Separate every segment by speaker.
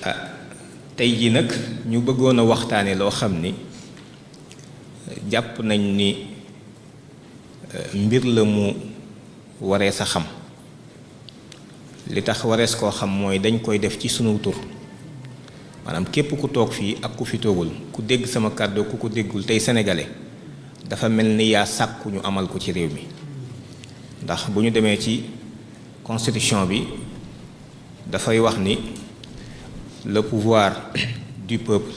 Speaker 1: ah tey jii nag ñu bëggoon a waxtaane loo xam ni jàpp nañ ni mbir la mu waree sa xam li tax warees koo xam mooy dañ koy def ci sunu tur maanaam képp ku toog fii ak ku fi toogul ku dégg sama kàddu ku ko déggul tey sénégalais dafa mel ni yaa sàkku ñu amal ko ci réew mi ndax bu ñu demee ci constitution bi dafay wax ni le pouvoir du peuple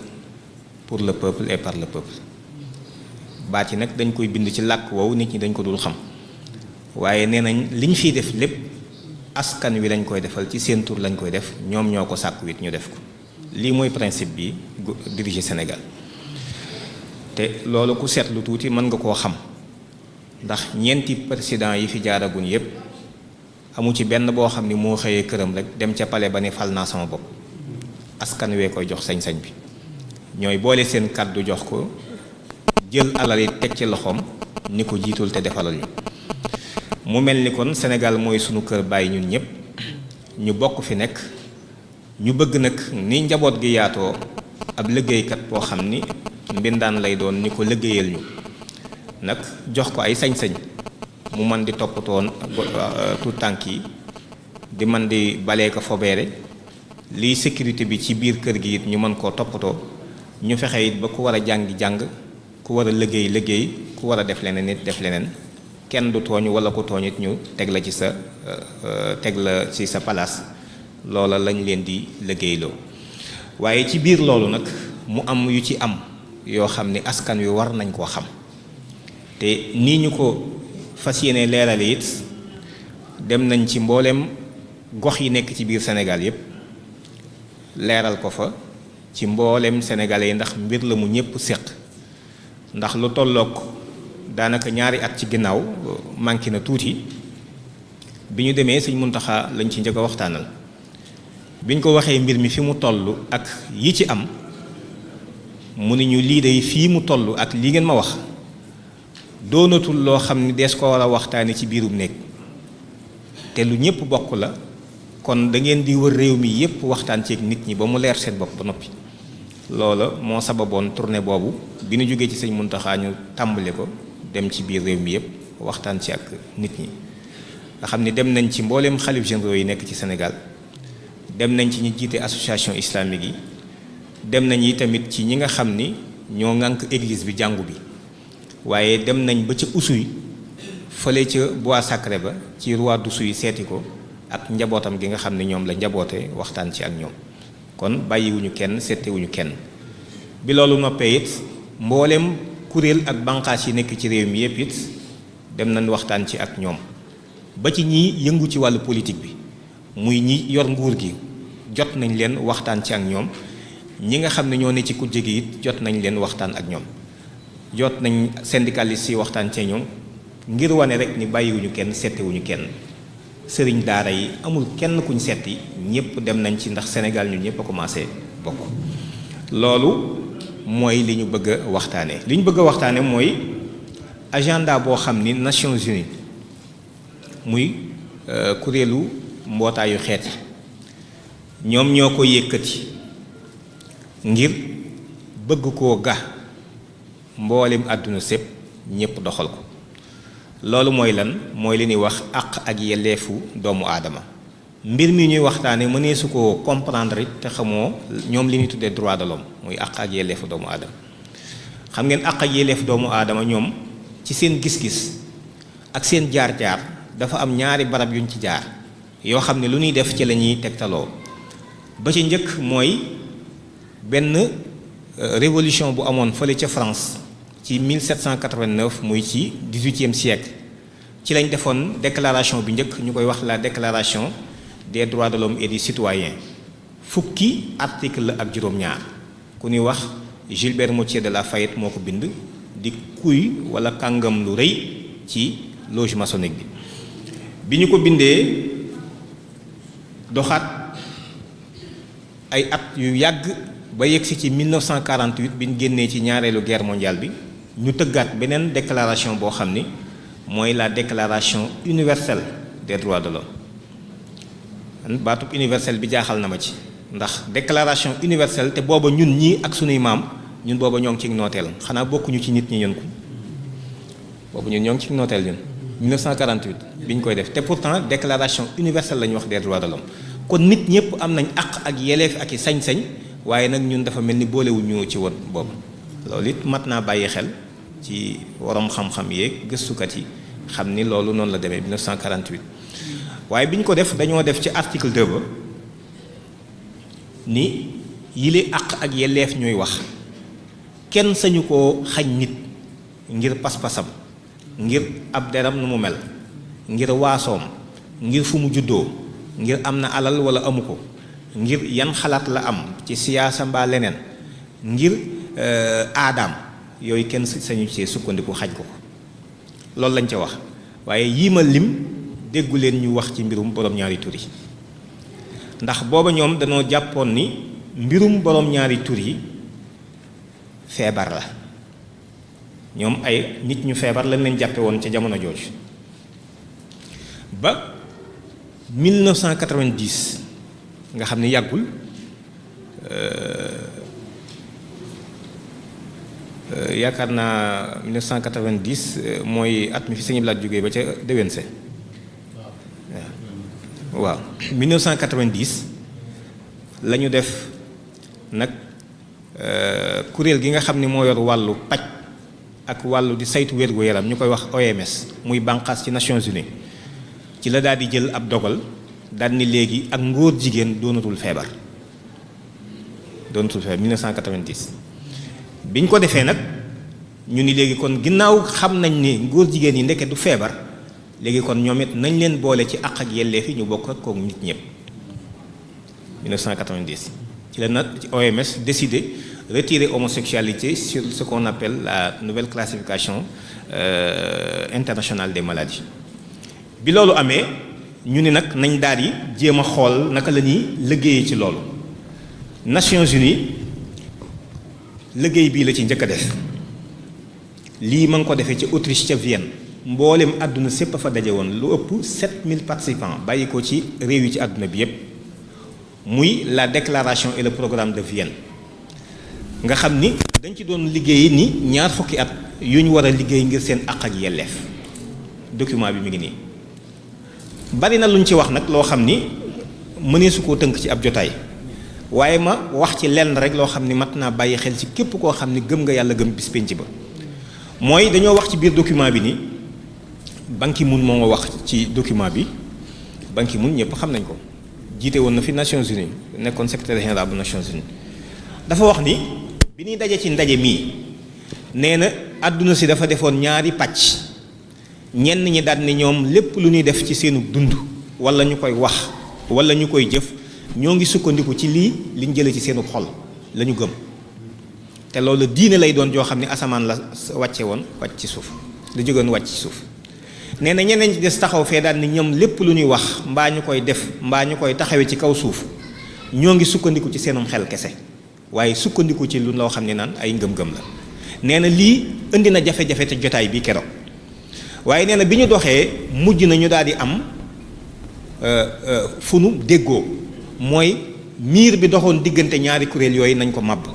Speaker 1: pour le peuple et par le peuple baat yi nag dañ koy bind ci làkk woowu nit ñi dañ ko dul xam waaye nee nañ li ñu fiy def lépp askan wi lañ koy defal ci seen tur lañ koy def ñoom ñoo ko sàkku it ñu def ko lii mooy principe bi diriger Sénégal te loolu ku seetlu tuuti mën nga koo xam ndax ñeenti président yi fi jaaragun yépp amu ci benn boo xam ni moo xëyee këram rek dem ca palais ba ni fal naa sama bopp askan wee koy jox sañ-sañ bi ñooy boole seen kàddu jox ko jël alal yi teg ci loxoom ni ko jiitul te defalal ñu mu mel ni kon Sénégal mooy sunu kër bàyyi ñun ñëpp ñu bokk fi nekk ñu bëgg nag ni njaboot gi yaatoo ab liggéeykat boo xam ni mbindaan lay doon ni ko liggéeyal ñu nag jox ko ay sañ-sañ mu man di toppatoon tout tànk yi di man di balee ko fobeere lii sécurité bi ci biir kër gi it ñu mën koo toppatoo ñu fexe it ba ku war a jàngi jàng ku war a liggéey liggéey ku war a def leneen it def leneen kenn du tooñ wala ku tooñ it ñu teg la ci sa palaas loola lañ leen di liggéeyloo waaye ci biir loolu nag mu am yu ci am yoo xam ni askan wi war nañ koo xam te nii ñu ko fas yéene leerale it dem nañ ci mbooleem gox yi nekk ci biir Sénégal yépp leeral ko fa ci mbooleem sénégalais yi ndax mbir la mu ñépp séq ndax lu tollook daanaka ñaari at ci ginnaaw manqué na tuuti bi ñu demee Sëñ Muntaxa lañ ci njëkk a waxtaanal bi ñu ko waxee mbir mi fi mu toll ak yi ci am mu ni ñu lii day fii mu toll ak li ngeen ma wax doonatul loo xam ni dees ko war a waxtaane ci biirum néeg te lu ñépp bokk la kon da ngeen di wër réew mi yépp waxtaan ceeg nit ñi ba mu leer seen bopp ba noppi loola moo sababoon tournée boobu bi ñu jógee ci Sëñ Muntaxa ñu tàmbale ko dem ci biir réew mi yépp waxtaan ci ak nit ñi nga xam ni dem nañ ci mbooleem xalif généraux yi nekk ci Sénégal dem nañ ci ñi jiite association islamique yi dem nañ yi tamit ci ñi nga xam ni ñoo ŋànk église bi jàngu bi waaye dem nañ ba ca usuy fële ca bois sacré ba ci roi d'Oussouye seeti ko ak njabootam gi nga xam ne ñoom la njaboote waxtaan ci ak ñoom kon bàyyiwuñu kenn seetewuñu kenn bi loolu noppee it mbooleem kuréel ak banqaas yi nekk ci réew mi yépp it dem nañ waxtaan ci ak ñoom ba ci ñi yëngu ci wàllu politique bi muy ñi yor nguur gi jot nañ leen waxtaan ci ak ñoom ñi nga xam ne ñoo ne ci kujje gi it jot nañ leen waxtaan ak ñoom jot nañ syndicalistes yi waxtaan ci ñoom ngir wane rek ni bàyyiwuñu kenn seetewuñu kenn sëriñ daara yi amul kenn kuñ seeti ñëpp dem nañ ci ndax Sénégal ñun ñëpp a commencé bokk loolu mooy li ñu bëgg a waxtaane li ñu bëgg a waxtaane mooy agenda boo xam ni Nations Unies muy kuréelu mbootaayu xeet yi ñoom ñoo ko yëkkati ngir bëgg koo ga mboolem àdduna sépp ñépp doxal ko loolu mooy lan mooy li ñuy wax àq ak yelleefu doomu aadama mbir mi ñuy waxtaane mënee su ko comprendre te xamoo ñoom li ñuy tuddee droit de l'homme muy àq ak yelleefu doomu aadama xam ngeen àq ak yelleefu doomu aadama ñoom ci seen gis-gis ak seen jaar-jaar dafa am ñaari barab yuñ ci jaar yoo xam ne lu ñuy def ci la ñuy tegtaloo ba ci njëkk mooy benn révolution bu amoon fële ca France ci 1789 muy ci 18e siècle ci lañ defoon déclaration bi njëkk ñu koy wax la déclaration des droits de l'homme et du citoyen fukki article la ak juróom-ñaar ku ñuy wax Gilbert Moutier de la Fayette moo ko bind di kuy wala kàngam lu rëy ci loge maçonnique bi bi ñu ko bindee doxaat ay at yu yàgg ba yegsi ci 1948 bi ñu génnee ci ñaareelu guerre mondiale bi ñu tëggaat beneen déclaration boo xam ni mooy la déclaration universelle des droits de l'homme baatub universel bi jaaxal na ma ci ndax déclaration universelle te booba ñun ñii ak sunuy maam ñun booba ñoo ngi ci nooteel xanaa bokkuñu ci nit ñi ñun ko boobu ñun ñoo ngi ci nooteel ñun 1948 bi ñu koy def te pourtant déclaration universelle la ñu wax des droits de l'homme kon nit ñëpp am nañ àq ak yeleef ak i sañ-sañ waaye nag ñun dafa mel ni boolewuñu ci woon boobu loolu it mat naa bàyyi xel ci waroom xam-xam yeeg gëstukat yi xam ni loolu noonu la demee 1948 waaye bi ñu ko def dañoo def ci article 2 ba ni yile àq ak yelleef ñuy wax kenn sañu koo xañ nit ngir pas-pasam ngir ab deram nu mu mel ngir waasoom ngir fu mu juddoo ngir am na alal wala amu ko ngir yan xalaat la am ci siyaasa mbaa leneen ngir aadaam yooyu kenn sañu ci sukkandiku xañ ko loolu lañ ca wax waaye yii ma lim déggu leen ñu wax ci mbirum borom ñaari tur yi ndax booba ñoom dañoo jàppoon ni mbirum borom ñaari tur yi feebar la ñoom ay nit ñu feebar lañ leen jàppe woon ca jamono jooju ba 1990 nga xam ne yàggul yaakaar naa 1990 mooy at mi fi Sëñ Blaat jógee ba ca déwén se waaw 1990 la ñu def nag kuréel gi nga xam ne moo yor wàllu paj ak wàllu di saytu wér-gu-yaram ñu koy wax OMS muy bànqaas ci Nations Unies ci la daal di jël ab dogal daal ni léegi ak ngóor jigéen doonatul feebar 1990 biñ ko defee nag ñu ni léegi kon ginnaaw xam nañ ni ngóor jigéen yi ndeke du feebar léegi kon ñoom it nañ leen boole ci àq ak yelleef yi ñu bokk ak kooku nit ñëpp 1990 ci la nag ci OMS décidé retirer homosexualité sur ce qu'on appelle la nouvelle classification internationale des maladies bi loolu amee ñu ni nag nañ daal di jéem a xool naka la ñuy liggéeyee ci loolu Nations Unies liggéey bii la ci njëkk a def lii ma ngi ko defee ci Autriche ca Vienne mboolem àdduna sépp a fa daje woon lu ëpp 7000 participants bàyyi ko ci réew yi ci àdduna bi yépp muy la déclaration et le programme de Vienne nga xam ni dañ ci doon liggéey ni ñaar fukki at yu ñu war a liggéey ngir seen àq ak yelleef document bi mi ngi nii bari na lu ñu ci wax nag loo xam ni mënee su koo tënk ci ab jotaay waaye ma wax ci lenn rek loo xam ni mat naa bàyyi xel ci képp koo xam ni gëm nga yàlla gëm bis penc ba mooy dañoo wax ci biir document bi ni Ban Ki-moon moo nga wax ci document bi Ban Ki-moon ñëpp xam nañ ko jiite woon na fi Nations Unies nekkoon secrétaire général bu Nations Unies dafa wax ni bi ñuy daje ci ndaje mii nee na àdduna si dafa defoon ñaari pàcc ñenn ñi daal ni ñoom lépp lu ñuy def ci seenu dund wala ñu koy wax wala ñu koy jëf ñoo ngi sukkandiku ci lii liñ jëlee ci seenu xol la ñu gëm te loolu diine lay doon joo xam ne asamaan la wàcce woon wàcc ci suuf la jógoon wàcc ci suuf nee na ñeneen ci des taxaw fee daal ni ñoom lépp lu ñuy wax mbaa ñu koy def mbaa ñu koy taxawee ci kaw suuf ñoo ngi sukkandiku ci seenum xel kese waaye sukkandiku ci lu loo xam ne naan ay ngëm-ngëm la nee na lii indi na jafe-jafe te jotaay bi keroog waaye nee na bi ñu doxee mujj na ñu daal di am fu nu déggoo mooy miir bi doxoon diggante ñaari kuréel yooyu nañ ko màbb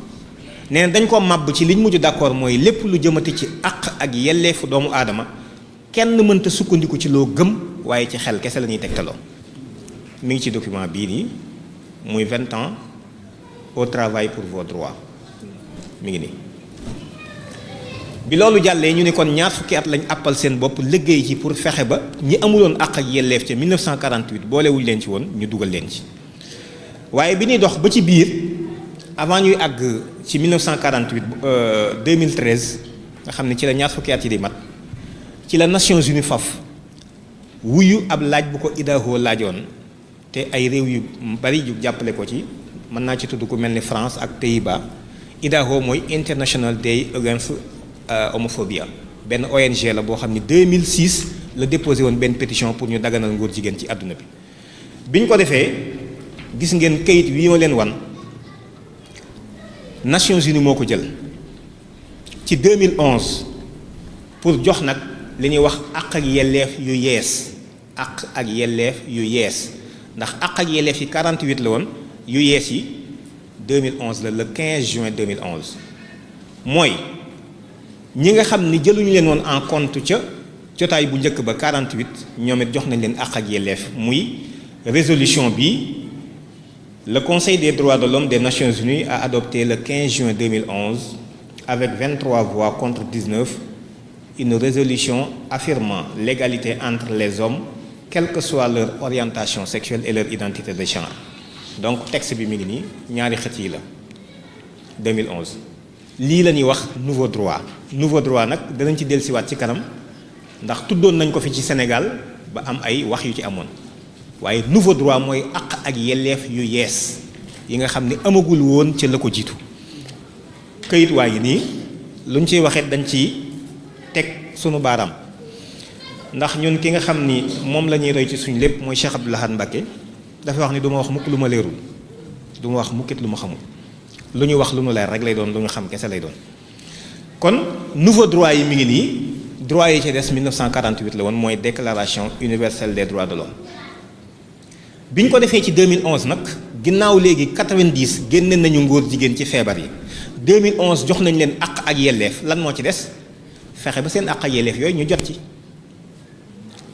Speaker 1: nee na dañ ko màbb ci liñ mujj d'accord mooy lépp lu jëmati ci àq ak yelleefu doomu aadama kenn mënta sukkandiku ci loo gëm waaye ci xel kese la ñuy tegtaloo mi ngi ci document bii nii muy 20 ans au travail pour vos droits mi ngi nii bi loolu jàllee ñu ne kon ñaar fukki at lañ àppal seen bopp liggéey ci pour fexe ba ñi amuloon àq ak yelleef ca 1948 boolewuñ leen ci woon ñu dugal leen ci waaye bi ñuy dox ba ci biir avant ñuy àgg ci 1948 2013 nga xam ne ci la ñaar fukki at yi di mat ci la Nations Unies faf wuyu ab laaj bu ko IDAHO laajoon te ay réew yu bari yu jàppale ko ci mën naa ci tudd ku mel ni France ak Pays-Bas IDAHO mooy International Day Against Homophobia benn ONG la boo xam ne 2006 la déposé woon benn pétition pour ñu daganal ngóor jigéen ci àdduna bi bi ñu ko defee gis ngeen kayit wi ma leen wan Nations Unies moo ko jël ci 2011 pour jox nag li ñuy wax àq ak yelleef yu yees àq ak yelleef yu yees ndax àq ak yelleef yi 48 la woon yu yees yi 2011 la le 15 juin 2011 mooy ñi nga xam ni jëluñu leen woon en compte ca jotaay bu njëkk ba 48 ñoom it jox nañ leen àq ak yelleef muy résolution bi le Conseil des droits de l'homme des Nations Unies a adopté le 15 juin 2011 avec 23 voix contre 19 une résolution affirmant l'égalité entre les hommes quelle que soit leur orientation sexuelle et leur identité de genre donc texte bi mi ngi nii ñaari xët yi la 2011 lii la ñuy wax nouveau droit nag danañ ci dellusiwaat ci kanam ndax tuddoon nañ ko fi ci Sénégal ba am ay wax yu ci amoon waaye nouveau droit mooy àq ak yelleef yu yees yi nga xam ni amagul woon ca la ko jiitu këyit waa ngi nii luñ ciy waxee dañ ci teg sunu baaraam ndax ñun ki nga xam ni moom la ñuy roy ci suñ lépp mooy Cheikh Abdoul Ahad Mbacké dafa wax ni du ma wax mukk lu ma leerul du ma wax mukkit lu ma xamul lu ñu wax lu nu leer rek lay doon lu ñu xam kese lay doon kon nouveau droit yi mi ngi nii droit yi ci des 1948 la woon mooy déclaration universelle des droits de l'homme bi ñu ko defee ci 2011 nag ginnaaw léegi 90 génne nañu ngóor jigéen ci feebar yi 2011 jox nañ leen àq ak yelleef lan moo ci des fexe ba seen àq ak yelleef yooyu ñu jot ci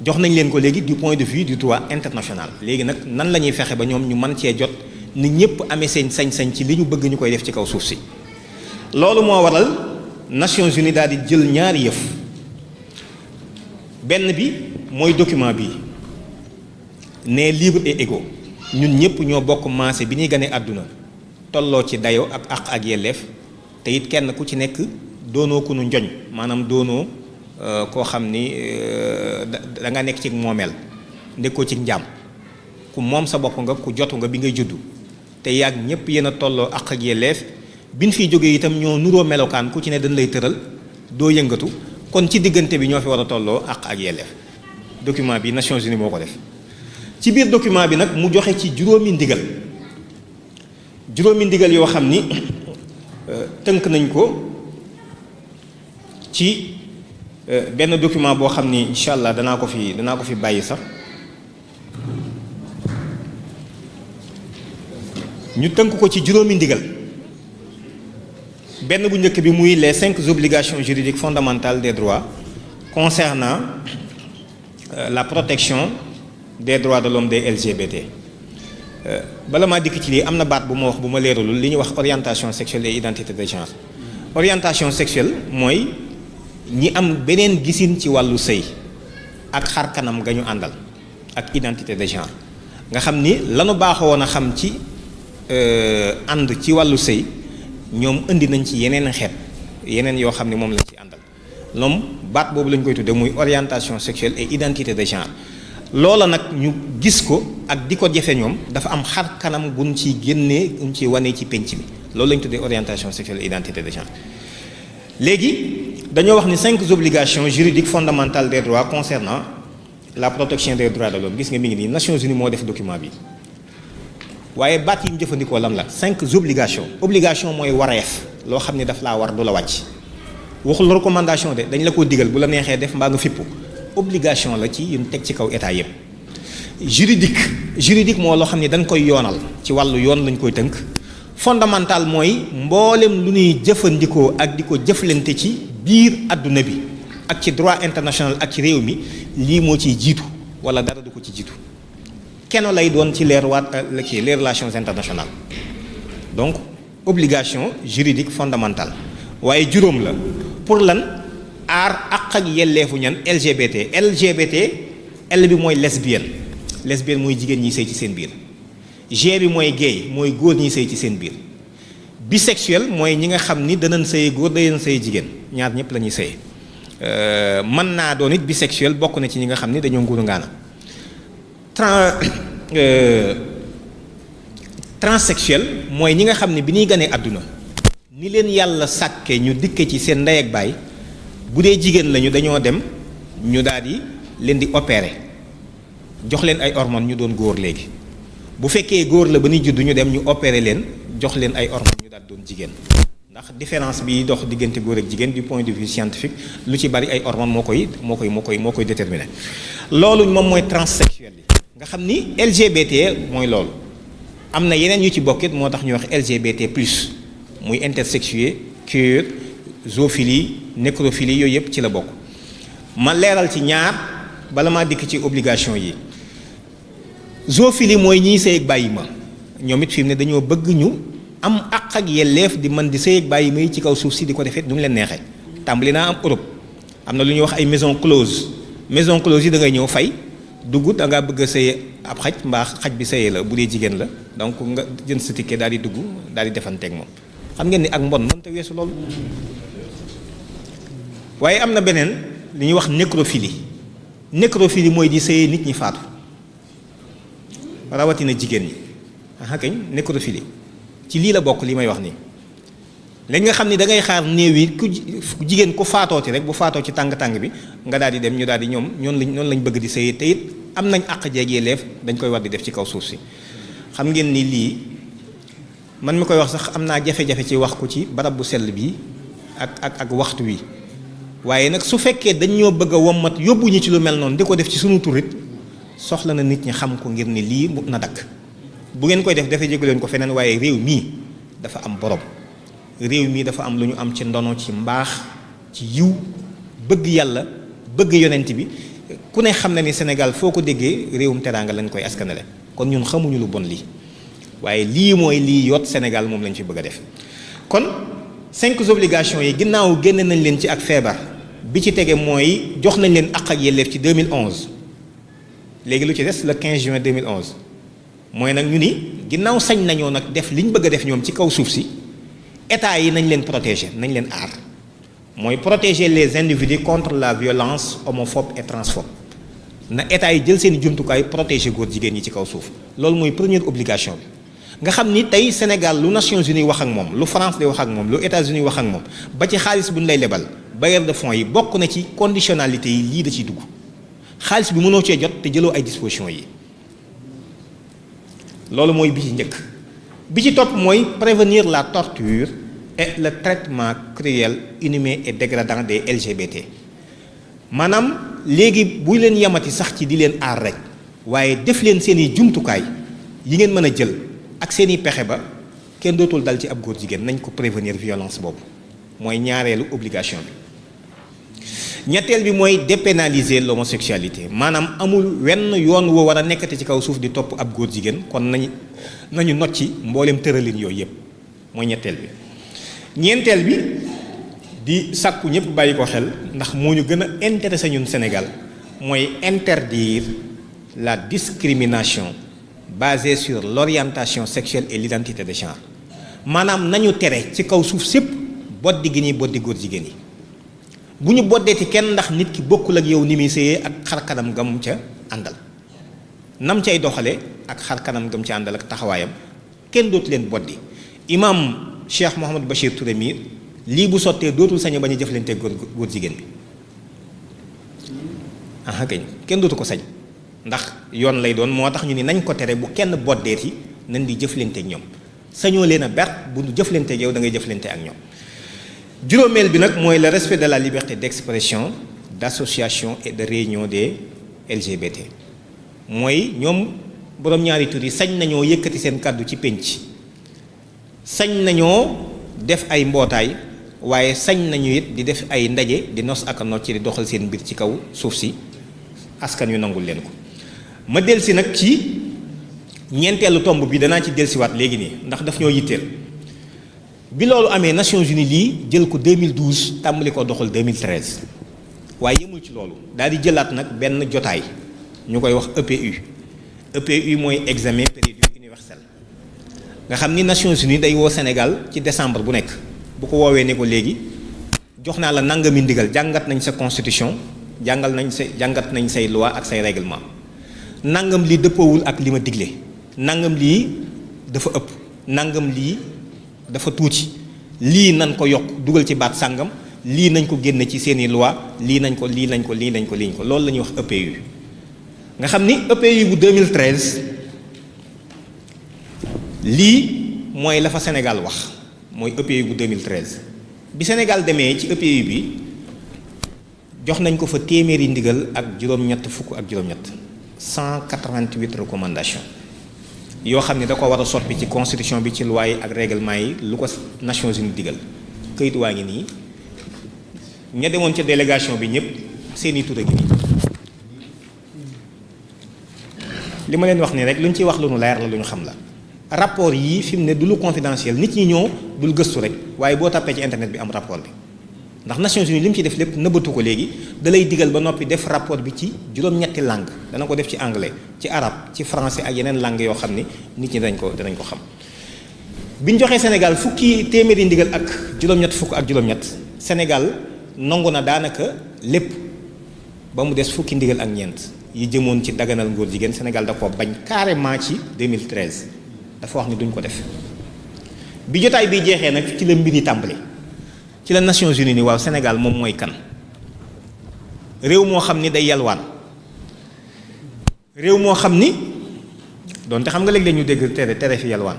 Speaker 1: jox nañ leen ko léegi du point de vue du droit international léegi nag nan la ñuy fexe ba ñoom ñu mën cee jot ni ñëpp amee seen sañ-sañ ci li ñu bëgg ñu koy def ci kaw suuf si loolu moo waral Nations Unies daal di jël ñaari yëf benn bi mooy document bi ne libre et égaux ñun ñëpp ñoo bokk maase bi ñuy gane àdduna tolloo ci dayo ak àq ak yelleef te it kenn ku ci nekk doonoo ku nu njoñ maanaam doonoo koo xam ni da nga nekk ci moomeel nekkoo ci njaam ku moom sa bopp nga ku jotu nga bi ngay juddu te yàgg ñëpp yéen a tolloo àq ak yelleef bi ñu fiy jógee itam ñoo nuroo melokaan ku ci ne dañ lay tëral doo yëngatu kon ci diggante bi ñoo fi war a tolloo àq ak yelleef document bi Nations Unies moo ko def ci biir document bi nag mu joxe ci juróomi ndigal yoo xam ni tënk nañ ko ci benn document boo xam ni incha allah danaa ko fi bàyyi sax ñu tënk ko ci juróomi ndigal benn bu njëkk bi muy les 5 obligations juridiques fondamentales des droits concernant la protection des droits de l'homme des LGBT bala maa dikk ci lii am na baat bu ma wax bu ma leeralul li ñuy wax orientation sexuelle et identité de genre orientation sexuelle mooy ñi am beneen gisin ci wàllu sëy ak xar kanam nga ñu àndal ak identité de genre nga xam ni lanu baaxoo woon a xam ci ànd ci wàllu sëy ñoom indi nañ ci yeneen xeet yeneen yoo xam ne moom lañ ci àndal ñoom baat boobu lañ koy tudde muy orientation sexuelle et identité de genre loola nag ñu gis ko ak di ko jëfe ñoom dafa am xar kanam gun ci génnee gun ci wane ci penc mi loolu lañ tuddee orientation sexuelle et identité de genre léegi dañoo wax ni 5 obligations juridiques fondamentales des droits concernant la protection des droits de l'homme gis nga mi ngi nii Nations Unies moo def document bi waaye baat yi mu jëfandikoo lan la 5 obligations obligation mooy wareef loo xam ne daf laa war du la wàcc waxul recommandation de dañ la ko digal bu la neexee def mbaa nga fippu obligation la ci yun teg ci kaw état yëpp juridique moo loo xam ne dañ koy yoonal ci wàllu yoon lañ koy tënk fondamental mooy mboolem lu ñuy jëfandikoo ak di ko jëflante ci biir adduna bi ak ci droit international ak ci réew mi lii moo ciy jiitu wala dara du ko ci jiitu kenn lay doon ci les relations internationales donc obligation juridique fondamentale waaye juróom la pour lan aar àq ak yelleefu ñan LGBT L bi mooy lesbienne mooy jigéen ñi sëy ci seen biir G bi mooy gay mooy góor ñi sëy ci seen biir bisexuel mooy ñi nga xam ni danañ sëy góor danañ sëy jigéen ñaar ñëpp la ñuy sëy mën naa doon it bisexuel bokk na ci ñi nga xam ni dañoo nguuru ngaana transsexuel mooy ñi nga xam ne bi ñuy ganee àdduna ni leen yàlla sàkke ñu dikke ci seen ndey ak baay bu dee jigéen lañu dañoo dem ñu daal di leen di opérer jox leen ay hormones ñu doon góor léegi bu fekkee góor la ba ñuy judd ñu dem ñu opérer leen jox leen ay hormones ñu daal doon jigéen ndax différence bi dox diggante góor ak jigéen du point de vue scientifique lu ci bari ay hormones moo koy déterminer loolu moom mooy transsexuel yi nga xam ni LGBT mooy loolu am na yeneen yu ci bokkit moo tax ñu wax LGBT plus muy intersexué queer zoophilie nécrophilie yooyu yëpp ci la bokk. ma leeral ci ñaar bala maa dikk ci obligation yi. zoophilie mooy ñiy sëy ak bàyyi ma ñoom it fi mu ne dañoo bëgg ñu am àq ak yelleef di mën di sëy ak bàyyi ma yi ci kaw suuf si di ko defee du mu leen neexee. tàmbali naa am Europe am na lu ñuy wax ay maison close yi da ngay ñëw fay dugg da ngaa bëgg a sëye ab xaj mbaa xaj bi sëyee la bu dee jigéen la donc nga jënd sa ticket daal di dugg daal di defanteeg moom xam ngeen ni ak mbon mënta weesu loolu. waaye am na beneen li ñuy wax nécrophilie mooy di sëyee nit ñi faatu rawatina jigéen ñi aha kañ nécrophilie ci lii la bokk li may wax nii. léegi nga xam ni da ngay xaar néew yi ku jigéen ku faatooti rek bu faatoo ci tàng-tàng bi nga daal di dem ñu daal di ñoom noonu lañ bëgg di sëy te it am nañ àq jeeg yelleef dañ koy war di def ci kaw suuf si. xam ngeen ni lii man mi koy wax sax am naa jafe-jafe ci wax ko ci barab bu sell bi ak waxtu wi waaye nag su fekkee dañ ñoo bëgg a wommat yóbbu ñu ci lu mel noonu di ko def ci sunu turit soxla na nit ñi xam ko ngir ni lii mu na dakk bu ngeen koy def dafa jégalu leen ko feneen waaye réew mii dafa am borom. réew mii dafa am lu ñu am ci ndono ci mbaax ci yiw bëgg yàlla bëgg yonent bi ku ne xam na ni Sénégal foo ko déggee réewum teraanga lañ koy askanale kon ñun xamuñu lu bon lii waaye lii mooy lii yoot Sénégal moom lañ fi bëgg a def. kon 5 obligations yi ginnaaw génne nañ leen ci ak feebar bi ci tege mooy jox nañ leen àq ak yelleef ci 2011 léegi lu ci des le 15 juin 2011 mooy nag ñu ni ginnaaw sañ nañoo nag def liñ bëgg a def ñoom ci kaw suuf si. état yi nañ leen protéger nañ leen aar mooy protéger les individus contre la violence homophobe et transphobe na état yi jël seen jumtukaay protéger góor jigéen ñi ci kaw suuf loolu mooy première obligation bi nga xam ni tey Sénégal lu Nations Unies wax ak moom lu France di wax ak moom lu États-Unis wax ak moom ba ci xaalis bu ñu lay lebal bailleur de fonds yi bokk na ci conditionnalité yi lii da ciy dugg xaalis bi mënoo cee jot te jëloo ay dispositions yi loolu mooy bi ci njëkk. bi ci topp mooy prévenir la torture et le traitement cruel, inhumain et dégradant des LGBT maanaam léegi bu leen yamati sax ci di leen aar rek waaye def leen seeni jumtukaay yi ngeen mën a jël ak seeni pexe ba kenn dootul dal ci ab góor jigéen nañ ko prévenir violence boobu mooy ñaareelu obligation bi. ñetteel bi mooy dépénaliser l'homosexualité maanaam amul wenn yoon woo war a nekkati ci kaw suuf di topp ab góor jigéen kon nañu not ci mboolem tëralin yooyu yëpp mooy ñetteel bi. ñeenteel bi di sàkku ñëpp bàyyi ko xel ndax moo ñu gën a intéressé ñun Sénégal mooy interdire la discrimination basée sur l'orientation sexuelle et l'identité de genre maanaam nañu tere ci kaw suuf sépp boddi gi ñuy boddi góor jigéen yi bu ñu boddeeti kenn ndax nit ki bokkul ak yow ni muy séyee ak xarkanam gam ca àndal nam cay doxale ak xarkanam gam ca àndal ak taxawaayam kenn dootu leen boddi imam Cheikh Mouhamadou Bachir Touré mi lii bu sottee dootul sañ bañ a jëflante góor jigéen bi aha kañ kenn dootu ko sañ ndax yoon lay doon moo tax ñu ni nañ ko tere bu kenn boddeeti nañ di jëflante ak ñoom sañoo leen a ber bu ñu jëflante ak yow da ngay jëflante ak ñoom. juróomeel bi nag mooy le respect de la liberté d'expression d'association et de réunion des LGBT mooy ñoom boroom ñaari tur yi sañ nañoo yëkkati seen kàddu ci pénc sañ nañoo def ay mbootaay waaye sañ nañu it di def ay ndaje di nos ak a not ci di doxal seen mbir ci kaw suuf si askan yu nangul leen ko. ma delsi nag ci ñeenteelu tomb bi danaa ci delsiwaat léegi nii ndax daf ñoo yitteel bi loolu amee Nations Unies lii jël ko 2012 tàmbali ko doxal 2013 waaye yemul ci loolu daal di jëlaat nag benn jotaay ñu koy wax EPU mooy examen périodique universel nga xam ni Nations Unies day woo Sénégal ci décembre bu nekk bu ko woowee ne ko léegi jox naa la nangami ndigal jàngat nañ sa constitution jàngat nañ say loi ak say règlement nangam lii dëppoowul ak li ma digle nangam lii dafa ëpp nangam lii dafa tuuti lii nañ ko yokk dugal ci baat sàngam lii nañ ko génne ci seeni loi lii nañ ko loolu la ñuy wax EPU nga xam ni EPU bu 2013 lii mooy la fa Sénégal wax mooy EPU bu 2013 bi Sénégal demee ci EPU bi jox nañ ko fa téeméeri ndigal ak juróom-ñett fukk ak juróom-ñett 188 recommandations yoo xam ne da ko war a soppi ci constitution bi ci loi yi ak règlement yi lu ko Nations Unies digal këyit waa ngi nii ña demoon ca délégation bi ñëpp seeni tur a ngi nii li ma leen wax nii rek lu ñu ciy wax lu nu leer la lu ñu xam la rapport yii fi mu ne du lu confidentiel nit ñi ñoo dul gëstu rek waaye boo tàppee ci internet bi am rapport bi ndax Nations Unies li mu ci def lépp nëbbatu ko léegi da lay digal ba noppi def rapport bi ci juróom-ñetti langue dana ko def ci anglais ci arabe ci français ak yeneen langue yoo xam ni nit ñi danañ ko xam bi ñu joxee Sénégal fukki téeméeri ndigal ak juróom-ñett fukk ak juróom-ñett Sénégal nangu na daanaka lépp ba mu des fukki ndigal ak ñeent yi jëmoon ci daganal ngóor jigéen Sénégal da ko bañ carrément ci 2013 dafa wax ni duñ ko def bi jotaay bi jeexee nag ci la mbir yi tàmbali ci la Nations Unies ni waaw Sénégal moom mooy kan réew moo xam ni day yalwaan réew moo xam ni donte xam nga léeg-léeg ñu dégg tere fi yalwaan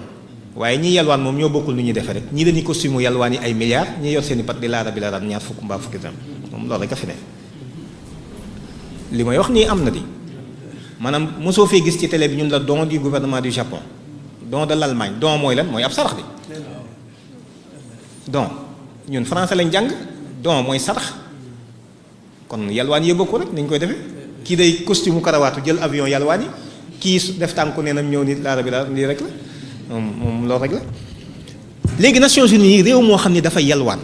Speaker 1: waaye ñii yalwaan moom ñoo bokkul nu ñuy defee rek ñii dañuy costume yalwaan yi ay milliards ñii yor seen i pat di laara bi la ñaar fukk mbaa fukki tam moom loolu rek a fi ne li may wax nii am na di maanaam mosoo fee gis ci télé bi ñun la don du gouvernement du Japon don de l'Allemagne don mooy lan mooy ab sarax bi don ñun français lañ jàng don mooy sarax kon yalwaan yee bokku rek nañ koy defee kii day costume karawaatu jël avion yalwaan yi kii def tànku neenam ñëw nit laara bi la lii rek la moom loolu rek la léegi Nations Unies yi réew moo xam ni dafa yalwaan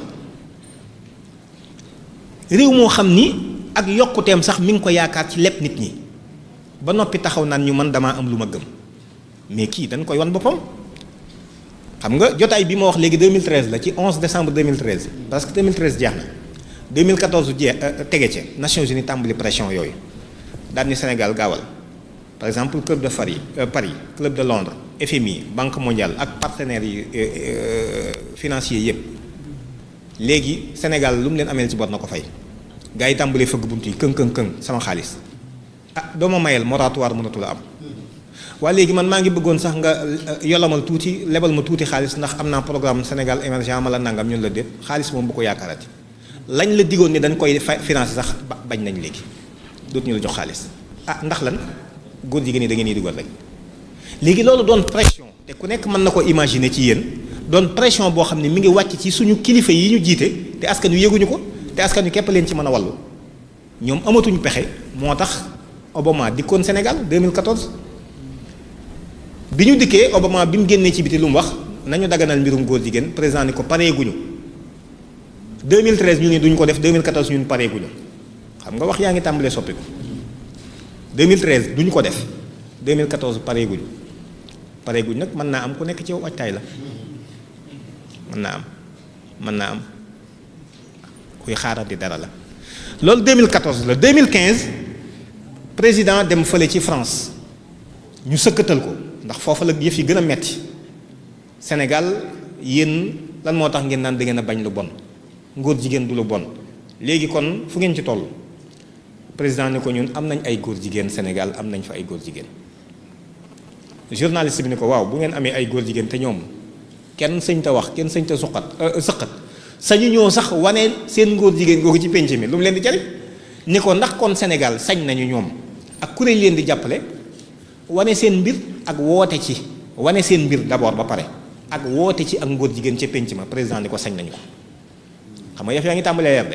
Speaker 1: réew moo xam ni ak yokkuteem sax mi ngi ko yaakaar ci lépp nit ñi ba noppi taxaw naan ñu man damaa am lu ma gëm mais kii dañ koy wan boppam xam nga jotaay bi ma wax léegi 2013 la ci 11 décembre 2013 parce que 2013 jeex na 2014 tege ca Nations Unies tàmbali pression yooyu daal ni Sénégal gaawal par exemple club de Paris club de Londres FMI Banque mondiale ak partenaires yi financiers yëpp léegi Sénégal lu mu leen ameel ci bor na ko fay gars yi tàmbalee fëgg bunt yi këng sama xaalis doo ma mayel moratoire mënatu la am waa léegi man maa ngi bëggoon sax nga yolamal tuuti lebal ma tuuti xaalis ndax am naa programme Sénégal émergent ma la nangam ñun la déet xaalis moom bu ko yaakaarati lañ la digoon ni dañ koy financer sax bañ nañ léegi dootu ñu la jox xaalis ndax lan góor jigéen ñi da ngeen di dugal rek léegi loolu doon pression te ku nekk mën na ko imaginer ci yéen doon pression boo xam ne mi ngi wàcc ci suñu kilifa yi ñu jiite te askan wi yëguñu ko te askan wi képp leen ci mën a wàllu ñoom amatuñu pexe moo tax Obama dikkoon Sénégal 2014 bi ñu dikkee Obama bi mu génnee ci biti lu mu wax nañu daganal mbirum góor jigéen président ni ko pareeguñu 2013 ñu ni duñ ko def 2014 ñun pareeguñu xam nga wax yaa ngi tàmbalee soppiku 2013 duñ ko def 2014 pareeguñu nag mën naa am ku nekk ci waajtaay la mën naa am kuy xaarandi dara la loolu 2014 la 2015 président dem fële ci France ñu sëkkatal ko ndax foofa la yëf yi gën a metti Sénégal yéen lan moo tax ngeen naan da ngeen a bañ lu bon ngóor jigéen du lu bon léegi kon fu ngeen ci toll président ni ko ñun am nañ ay góor jigéen Sénégal am nañ fa ay góor jigéen journaliste bi ni ko waaw bu ngeen amee ay góor jigéen te ñoom kenn sëñ ta wax kenn sëñ ta sëqat sañu ñoo sax wane seen ngóor jigéen googu ci penc mi lu mu leen di jariñ ni ko ndax kon Sénégal sañ nañu ñoom ak kuréel leen di jàppale wane seen mbir ak woote ci wane seen mbir d'abord ba pare ak woote ci ak ngóor jigéen ca penc ma président ni ko sañ nañu ko xam nga yëf yaa ngi tàmbalee leer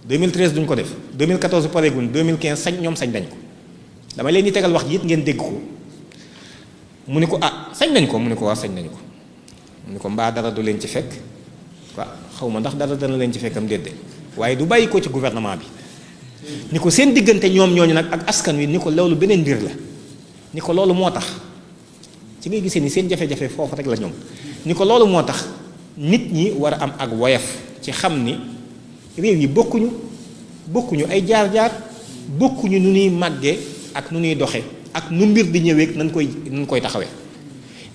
Speaker 1: de 2013 duñ ko def 2014 pareeguñ 2015 sañ dañ ko dama leen di tegal wax ji it ngeen dégg ko mu ni ko sañ nañ ko mu ni ko waaw sañ nañu ko mu ni ko mbaa dara du leen ci fekk waaw xaw ma ndax dara dana leen ci fekkam déedéet waaye du bàyyi ko ci gouvernement bi ni ko seen diggante ñoom ñooñu nag ak askan wi ni ko loolu beneen mbir la ni ko loolu moo tax ci ngay gisee ni seen jafe-jafe foofu rek la ñoom ni ko loolu moo tax nit ñi war a am ak woyof ci xam ni réew yi bokkuñu ay jaar-jaar bokkuñu nu ñuy màggee ak nu ñuy doxe ak nu mbir di ñëwee nañ koy taxawee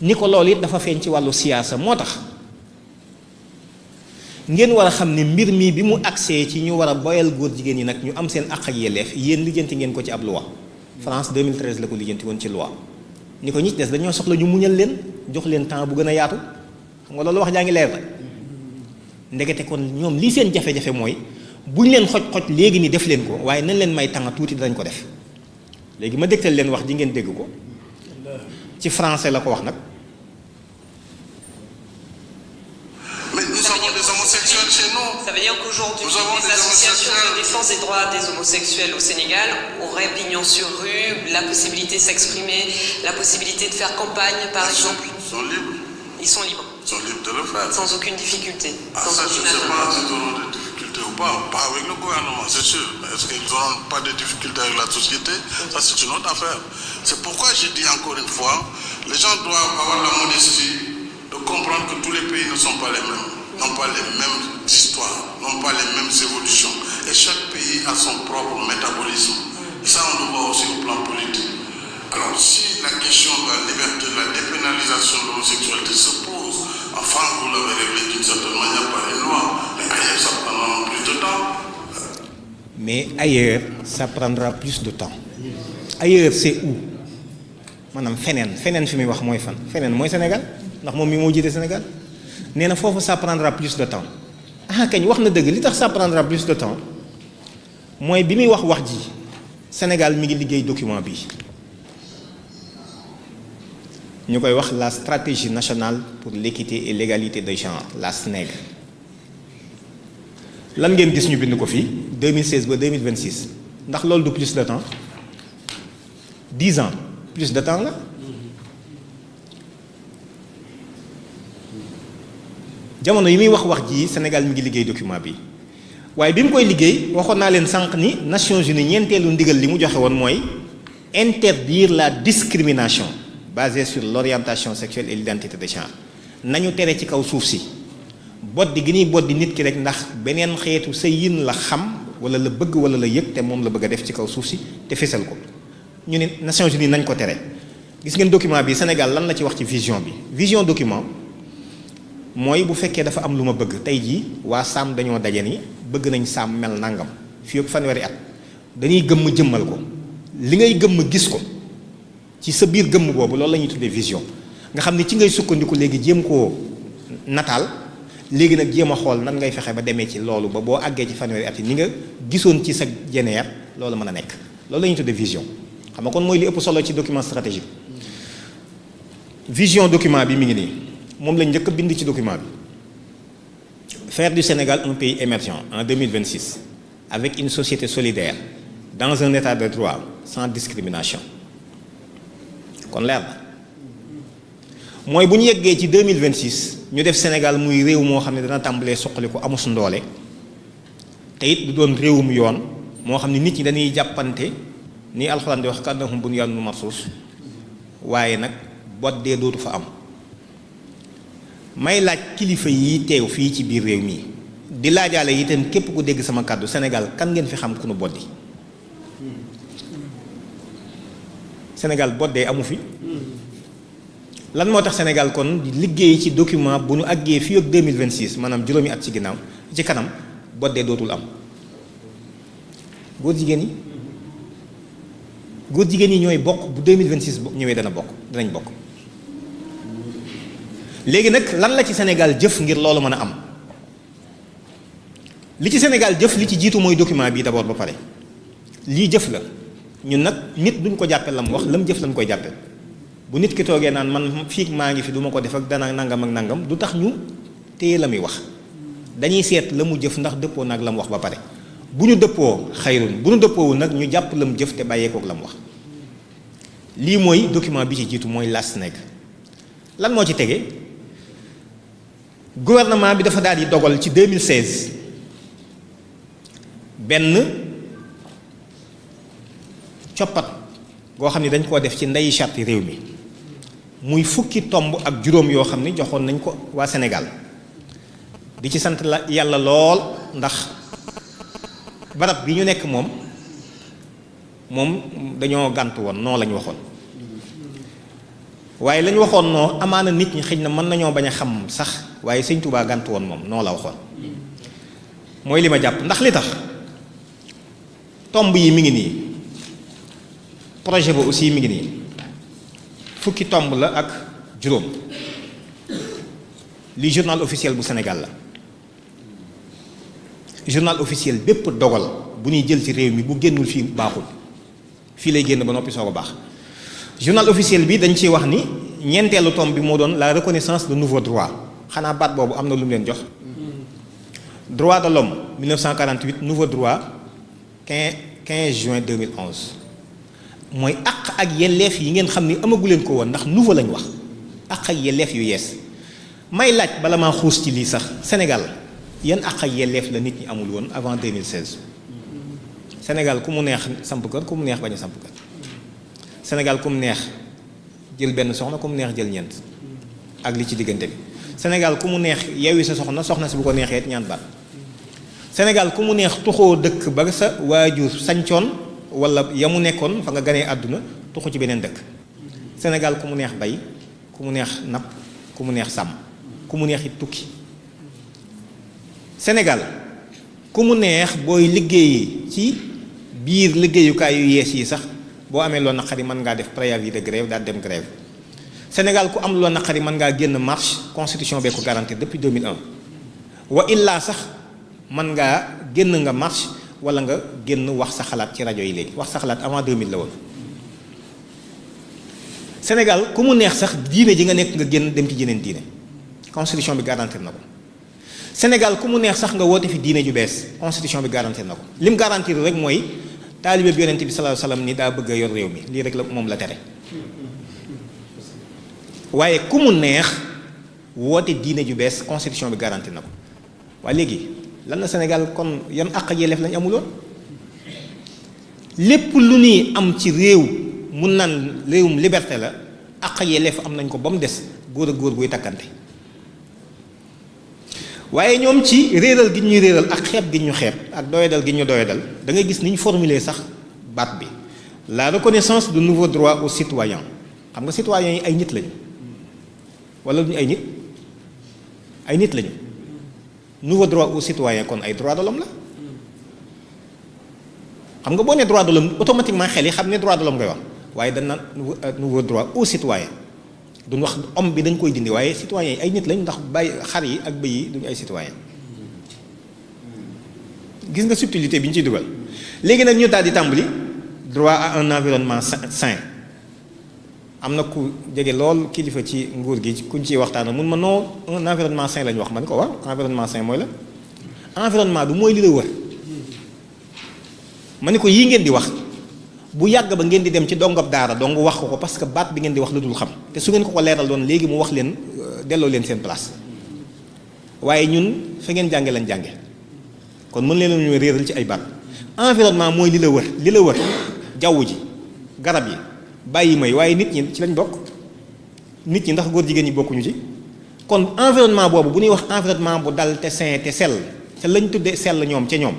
Speaker 1: ni ko loolu it dafa feeñ ci wàllu siyaasa moo tax ngeen war a xam ne mbir mi bi mu agsee ci ñu war a boyal góor jigéen ñi nag ñu am seen àq ak yelleef yéen lijjanti ngeen ko ci ab loi France 2013 la ko lijjanti woon ci loi ni ko ñi ci des dañoo soxla ñu muñal leen jox leen temps bu gën a yaatu xam nga loolu wax jaa ngi leer la ndekete kon ñoom lii seen jafe-jafe mooy buñ leen xoj-xoj léegi ni def leen ko waaye nañ leen may temps tuuti danañ ko def léegi ma dégtal leen wax ji ngeen dégg ko ci français la ko wax nag.
Speaker 2: Mais nous avons des homosexuels chez nous.
Speaker 3: Ça veut dire qu'aujourd'hui, les associations de défense des droits des homosexuels au Sénégal auraient pignon sur rue, la possibilité de s'exprimer, la possibilité de faire campagne, par exemple.
Speaker 2: Ils sont libres.
Speaker 3: Ils sont libres.
Speaker 2: Ils sont libres de le faire.
Speaker 3: Sans aucune difficulté.
Speaker 2: Ça, je ne sais pas s'ils auront des difficultés ou pas. Pas avec le gouvernement, c'est sûr. Mais est-ce qu'ils n'auront pas de difficultés avec la société? Ça, c'est une autre affaire. C'est pourquoi je dis encore une fois, les gens doivent avoir la modestie de comprendre que tous les pays ne sont pas les mêmes, n'ont pas les mêmes histoires, n'ont pas les mêmes évolutions. Et chaque pays a son propre métabolisme. Et ça, on le voit aussi au plan politique. Alors, si la question de la liberté, de la dépénalisation de l'homosexualité se pose, en France, vous l'avez réglé d'une certaine manière par une loi, mais ailleurs, ça prendra plus de temps.
Speaker 1: Mais ailleurs, ça prendra plus de temps. Ailleurs, c'est où? Maanaam feneen fi muy wax mooy fan feneen mooy Sénégal ndax moom mi moo jiite Sénégal nee na foofu ça prendra plus de temps ah kañ wax na dëgg li tax ça prendra plus de temps mooy bi muy wax ji Sénégal mi ngi liggéey document bi ñu koy wax la stratégie nationale pour l'équité et l'égalité des genres la SNEG lan ngeen gis ñu bind ko fii 2016 ba 2026 ndax loolu du plus de temps 10 ans plus de temps la jamono yi muy wax ji Sénégal mi ngi liggéey document bi waaye bi mu koy liggéey waxoon naa leen sànq ni Nations Unies ñeenteelu ndigal li mu joxe woon mooy interdire la discrimination basée sur l'orientation sexuelle et l'identité de genre nañu tere ci kaw suuf si boddi gi ñuy boddi nit ki rek ndax beneen xeetu sëyin la xam wala la bëgg wala la yëg te moom la bëgg a def ci kaw suuf si te fesal ko ñu ne Nations Unies nañ ko tere gis ngeen document bi Sénégal lan la ci wax ci vision bi vision document mooy bu fekkee dafa am lu ma bëgg tey jii waa Saam dañoo daje ni bëgg nañ Saam mel nangam fii ak fanweeri at dañuy gëmm jëmmal ko li ngay gëmm gis ko ci sa biir gëmm boobu loolu la ñuy tuddee vision nga xam ne ci ngay sukkandiku léegi jéem koo nataal léegi nag jéem a xool nan ngay fexe ba demee ci loolu ba boo àggee ci fanweeri at yi ni nga gisoon ci sa jeneer loolu mën a nekk loolu la ñuy tuddee vision xam nga kon mooy li ëpp solo ci document stratégique vision document bi mi ngi nii moom lañ njëkk a bind ci document bi faire du Sénégal un pays émergent en 2026 avec une société solidaire dans un état de droit sans discrimination kon leer na mooy bu ñu yeggee ci 2026 ñu def Sénégal muy réew moo xam ne dana tàmbalee soqali ko amus ndoole te it du doon réewum yoon moo xam ne nit ñi dañuy jàppante ni alxuraan di wax ka'annahum bunyaanun marsuus waaye nag boddee dootu fa am may laaj kilifa yi teew fii ci biir réew mi di laajaale itam képp ku dégg sama kàddu Sénégal kan ngeen fi xam ku nu boddi Sénégal boddee amu fi lan moo tax Sénégal kon di liggéey ci document bu nu àggee fii ak 2026 maanaam juróomi at ci ginnaaw ci kanam boddee dootul am góor jigéen yi ñooy bokk bu 2026 ñëwee danañ bokk léegi nag lan la ci Sénégal jëf ngir loolu mën a am li ci Sénégal jëf li ci jiitu mooy document bi d'abord ba pare lii jëf la ñun nag nit duñ ko jàppe la mu wax la mu jëf lañ koy jàppe bu nit ki toogee naan man fii maa ngi fi du ma ko def ak dana nangam ak nangam du tax ñu téye la muy wax dañuy seet la mu jëf ndax dëppoo nag la mu wax ba pare bu ñu dëppoo xayrun bu ñu dëppoowul nag ñu jàpp la mu jëf te bàyyeekook la mu wax lii mooy document bi ci jiitu mooy la SNEG lan moo ci tege gouvernement bi dafa daal di dogal ci 2016 benn coppat goo xam ne dañ koo def ci ndeyi charte réew mi muy fukki tomb ak juróom yoo xam ne joxoon nañ ko waa Sénégal di ci sant la yàlla lool ndax barab bi ñu nekk moom dañoo gàntu woon noo lañ waxoon waaye lañ waxoon noo amaana nit ñi xëy na mën nañoo bañ a xam sax waaye sëñ Touba gàntu woon moom noo la waxoon mooy li ma jàpp ndax li tax tomb yi mi ngi nii projet ba aussi mi ngi nii fukki tomb la ak juróom lii journal officiel bu Sénégal la journal officiel bépp dogal bu ñuy jël ci réew mi bu génnul fii baaxul fii lay génn ba noppi soo ko baax journal officiel bi dañ ciy wax ni ñeenteelu tome bi moo doon la reconnaissance de nouveaux droits xanaa baat boobu am na lu mu leen jox. droit de l'homme 1948 nouveau droit 15 juin 2011 mooy àq ak yelleef yi ngeen xam ni amagu leen ko woon ndax nouveau lañ wax àq ak yelleef yu yees may laaj bala maa xuus ci lii sax Sénégal yan àq ak yelleef la nit ñi amul woon avant 2016 Sénégal ku mu neex samp kër ku mu neex bañ a samp kër Sénégal ku mu neex jël benn soxna ku mu neex jël ñeent ak li ci diggante bi Sénégal ku mu neex yewwi sa soxna si bu ko neexee ñaan baat Sénégal ku mu neex tuxoo dëkk ba sa waajur sañcoon wala ya mu nekkoon fa nga ganee àdduna tuxu ci beneen dëkk Sénégal ku mu neex bay ku mu neex napp ku mu neex sàmm ku mu neex it tukki Sénégal ku mu neex booy liggéeyi ci biir liggéeyukaay yu yees yi sax boo amee loo naqari mën ngaa def préavis de grève daal dem grève Sénégal ku am loo naqari mën ngaa génn marche constitution bee ko garantir depuis 2001 wa illaa sax mën ngaa génn nga marche wala nga génn wax sa xalaat ci rajo yi léegi wax sa xalaat avant 2000 la woon Sénégal ku mu neex sax diine ji nga nekk nga génn dem ci jeneen diine constitution bi garantir na ko Sénégal ku mu neex sax nga woote fi diine ju bees constitution bi garantir na ko lim garantir rek mooy taalibe bi yonent bi sallallahu alayhi wasallam ni daa bëgg a yor réew mi lii rek la moom la tere waaye ku mu neex woote diine ju bees constitution bi garantir na ko waaye léegi lan la Sénégal kon yan àq ak yelleef lañ amuloon lépp lu ñuy am ci réew mun naan réewum liberté la àq ak yelleef am nañ ko ba mu des góor ak góor guy takkante waaye ñoom ci réeral gi ñuy réeral ak xeeb gi ñu xeeb ak doyadal gi ñu doyadal da ngay gis ni ñu formuler sax baat bi la reconnaissance de nouveaux droits aux citoyens xam nga citoyens yi ay nit lañu wala duñu ay nit lañu nouveau droit aux citoyens kon ay droits de l'homme la xam nga boo nee droit de l'homme automatiquement xel yi xam ne droit de l'homme ngay wax waaye dañ naan nouveau droit aux citoyens duñ wax homme bi dañ koy dindi waaye citoyens yi ay nit lañ ndax bàyyi xar yi ak bëy yi duñu ay citoyens gis nga subtilité bi ñu ciy dugal léegi nag ñu daal di tàmbali droit à un environnement sain am na ku jege lool kilifa ci nguur gi kuñ ciy waxtaan mun ma non un environnement sain la ñu wax man ko waaw environnement sain mooy la environnement du mooy li la wër ma ne ko yii ngeen di wax bu yàgg ba ngeen di dem ci dongab daara dong wax ko parce que baat bi ngeen di wax la dul xam te su ngeen ko leeral doon léegi mu wax leen delloo leen seen place waaye ñun fa ngeen jànge lañ jànge kon mën leen ñu réeral ci ay baat environnement mooy li la wër jaww ji garab yi bàyyi may waaye nit ñi ci lañ bokk nit ñi ndax góor jigéen ñi bokkuñu ci kon environnement boobu bu ñuy wax environnement bu dal te sain te sell te lañ tuddee sell ñoom ca ñoom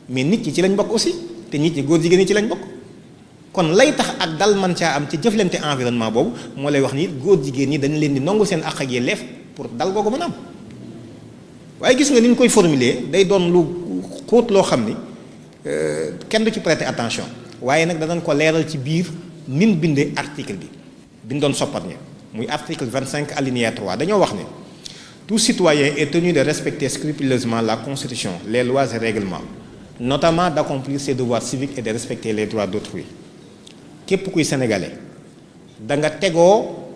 Speaker 1: mais nit ñi ci lañ bokk aussi te nit ñi góor jigéen ñi ci lañ bokk kon lay tax ak dal man caa am ci jëflante environnement boobu moo lay wax ni góor jigéen ñi dañ leen di nangu seen àq ak yelleef pour dal googu mën a am waaye gis nga ni ñu koy formuler day doon lu xóot loo xam ni kenn du ci prêter attention waaye nag danañ ko leeral ci biir nin bindee article bi bi ñu doon soppat ñi muy article 25 alinéa 3 dañoo wax ne tout citoyen est tenu de respecter scrupuleusement la constitution les lois et règlements notamment d'accomplir ses devoirs civiques et de respecter les droits d'autrui képp kuy sénégalais da nga tegoo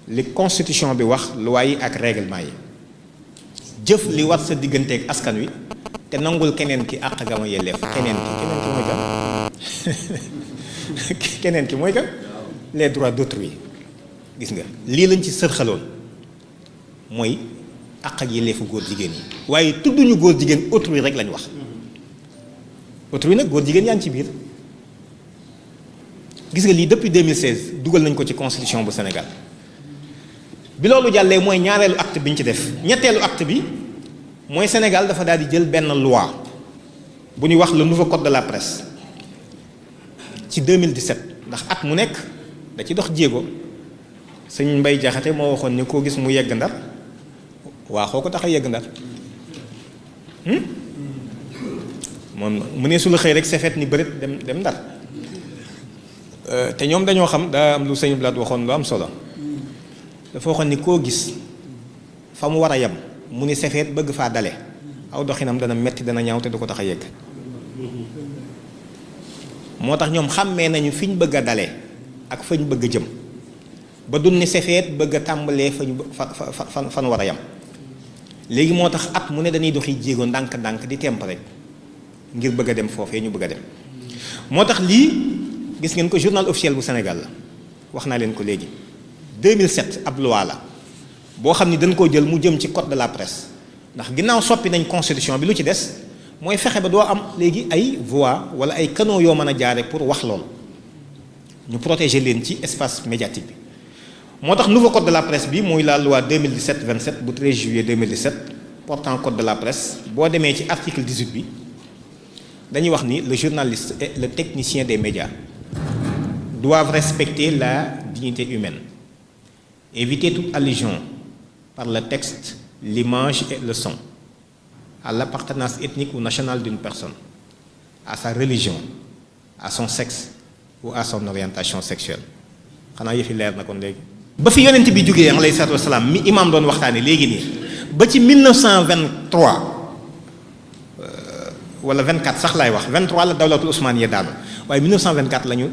Speaker 1: li constitution bi wax loi yi ak règlement yi jëf li war sa digganteeg askan wi te nangul keneen ki àq gama yelleef keneen ki mooy kan keneen ki mooy kan les droits d'autrui gis nga lii lañ ci sërxaloon mooy àq ak yelleefu góor jigéen yi waaye tudduñu góor jigéen autrui rek lañ wax autrui nag góor jigéen yaa ngi ci biir gis nga lii depuis 2016 dugal nañ ko ci constitution bu Sénégal bi loolu jàllee mooy ñaareelu acte bi ñu ci def ñetteelu acte bi mooy Sénégal dafa daal di jël benn loi bu ñuy wax le nouveau code de la presse ci 2017 ndax at mu nekk da ci dox jéego sëñ Mbay Jaxate moo waxoon ni koo gis mu yegg ndar waa xoo ko tax a yegg ndar moom mu ne su la xëy rek sefet ni bërit dem ndar te ñoom dañoo xam daa am lu sëñ Blaat waxoon lu am solo dafa waxoon ni koo gis fa mu war a yem mu ni sefeet bëgg faa dale aw doxinam dana metti dana ñaaw te du ko tax a yegg moo tax ñoom xàmmee nañu fi ñu bëgg a dalee ak fañ bëgg a jëm ba dun ni sefeet bëgg a tàmbalee fan war a yam léegi moo tax at mu ne dañuy doxi jéego ndànk-ndànk di temp rek ngir bëgg a dem foofee ñu bëgg a dem moo tax lii gis ngeen ko journal officiel bu Sénégal la wax naa leen ko léegi 2007 ab loi la boo xam ni dañ koo jël mu jëm ci code de la presse ndax ginnaaw soppi nañ constitution bi lu ci des mooy fexe ba doo am léegi ay voix wala ay canaux yoo mën a jaare pour wax loolu ñu protéger leen ci espace médiatique bi moo tax nouveau code de la presse bi muy la loi 2017-27 bu 13 juillet 2017 portant code de la presse boo demee ci article 18 bi dañuy wax ni le journaliste et le technicien des médias doivent respecter la dignité humaine, éviter toute allusion par le texte, l'image et le son à l'appartenance ethnique ou nationale d'une personne, à sa religion, à son sexe ou à son orientation sexuelle. xanaa yëfi leer na kon léegi. ba fi yonent bi jógee alayhi salaatu wasalaam mi imaam doon waxtaane léegi nii ba ci 1923 wala 24 sax laay wax 23 la dawlatul Usmaaniya daanu waaye 1924 la ñu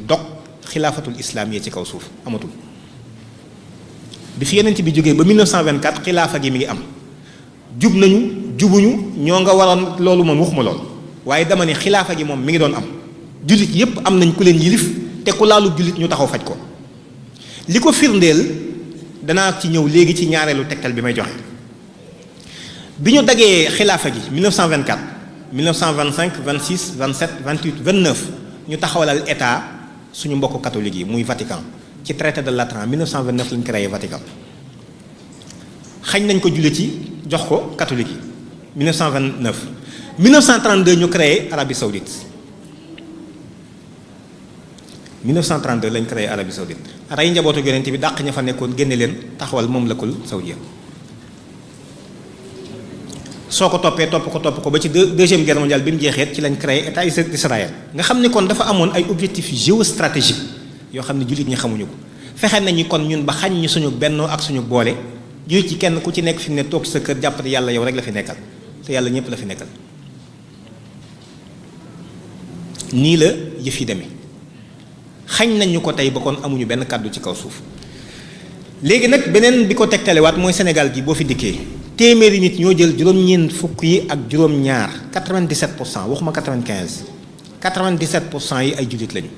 Speaker 1: dog xilaafatul islaam yi ci kaw suuf amatul bi fi yonent bi jógee ba 1924 xilaafa gi mi ngi am jub nañu jubuñu ñoo nga waroon loolu moom waxuma lool waaye dama ne xilaafa gi moom mi ngi doon am jullit yépp am nañ ku leen yilif te ku laalu jullit ñu taxaw faj ko li ko firndeel danaa ci ñëw léegi ci ñaareelu tegtal bi may joxe bi ñu dagee xilaafa gi 1924 1925 26 27 28 29 ñu taxawalal état suñu mbokku catholique yi muy Vatican ci traité de Latran 1929 lañ créé Vatican xañ nañ ko jullit yi jox ko catholique yi 1929 1932 ñu créé Arabie Saoudite 1932 lañ créé Arabie Saoudite rey njabootu yonent bi dàq ña fa nekkoon génne leen taxawal moom lëkkul saoudia soo ko toppee topp ko ba ci deuxième guerre mondiale bi mu jeexeet ci lañ créé état d'Israël nga xam ni kon dafa amoon ay objectifs géostratégiques yoo xam ne jullit ñi xamuñu ko fexe nañu kon ñun ba xañ ñu suñu bennoo ak suñu boole jullit ci kenn ku ci nekk fi mu ne toog sa kër jàpp ne yàlla yow rek la fi nekkal te yàlla ñëpp la fi nekkal nii la yëf yi demee xañ nañ ñu ko tey ba kon amuñu benn kàddu ci kaw suuf léegi nag beneen bi ko tegtalewaat mooy Sénégal gi boo fi dikkee téeméeri nit ñoo jël juróom-ñeent fukk yi ak juróom-ñaar 97% waxuma 95 97% yi ay jullit lañu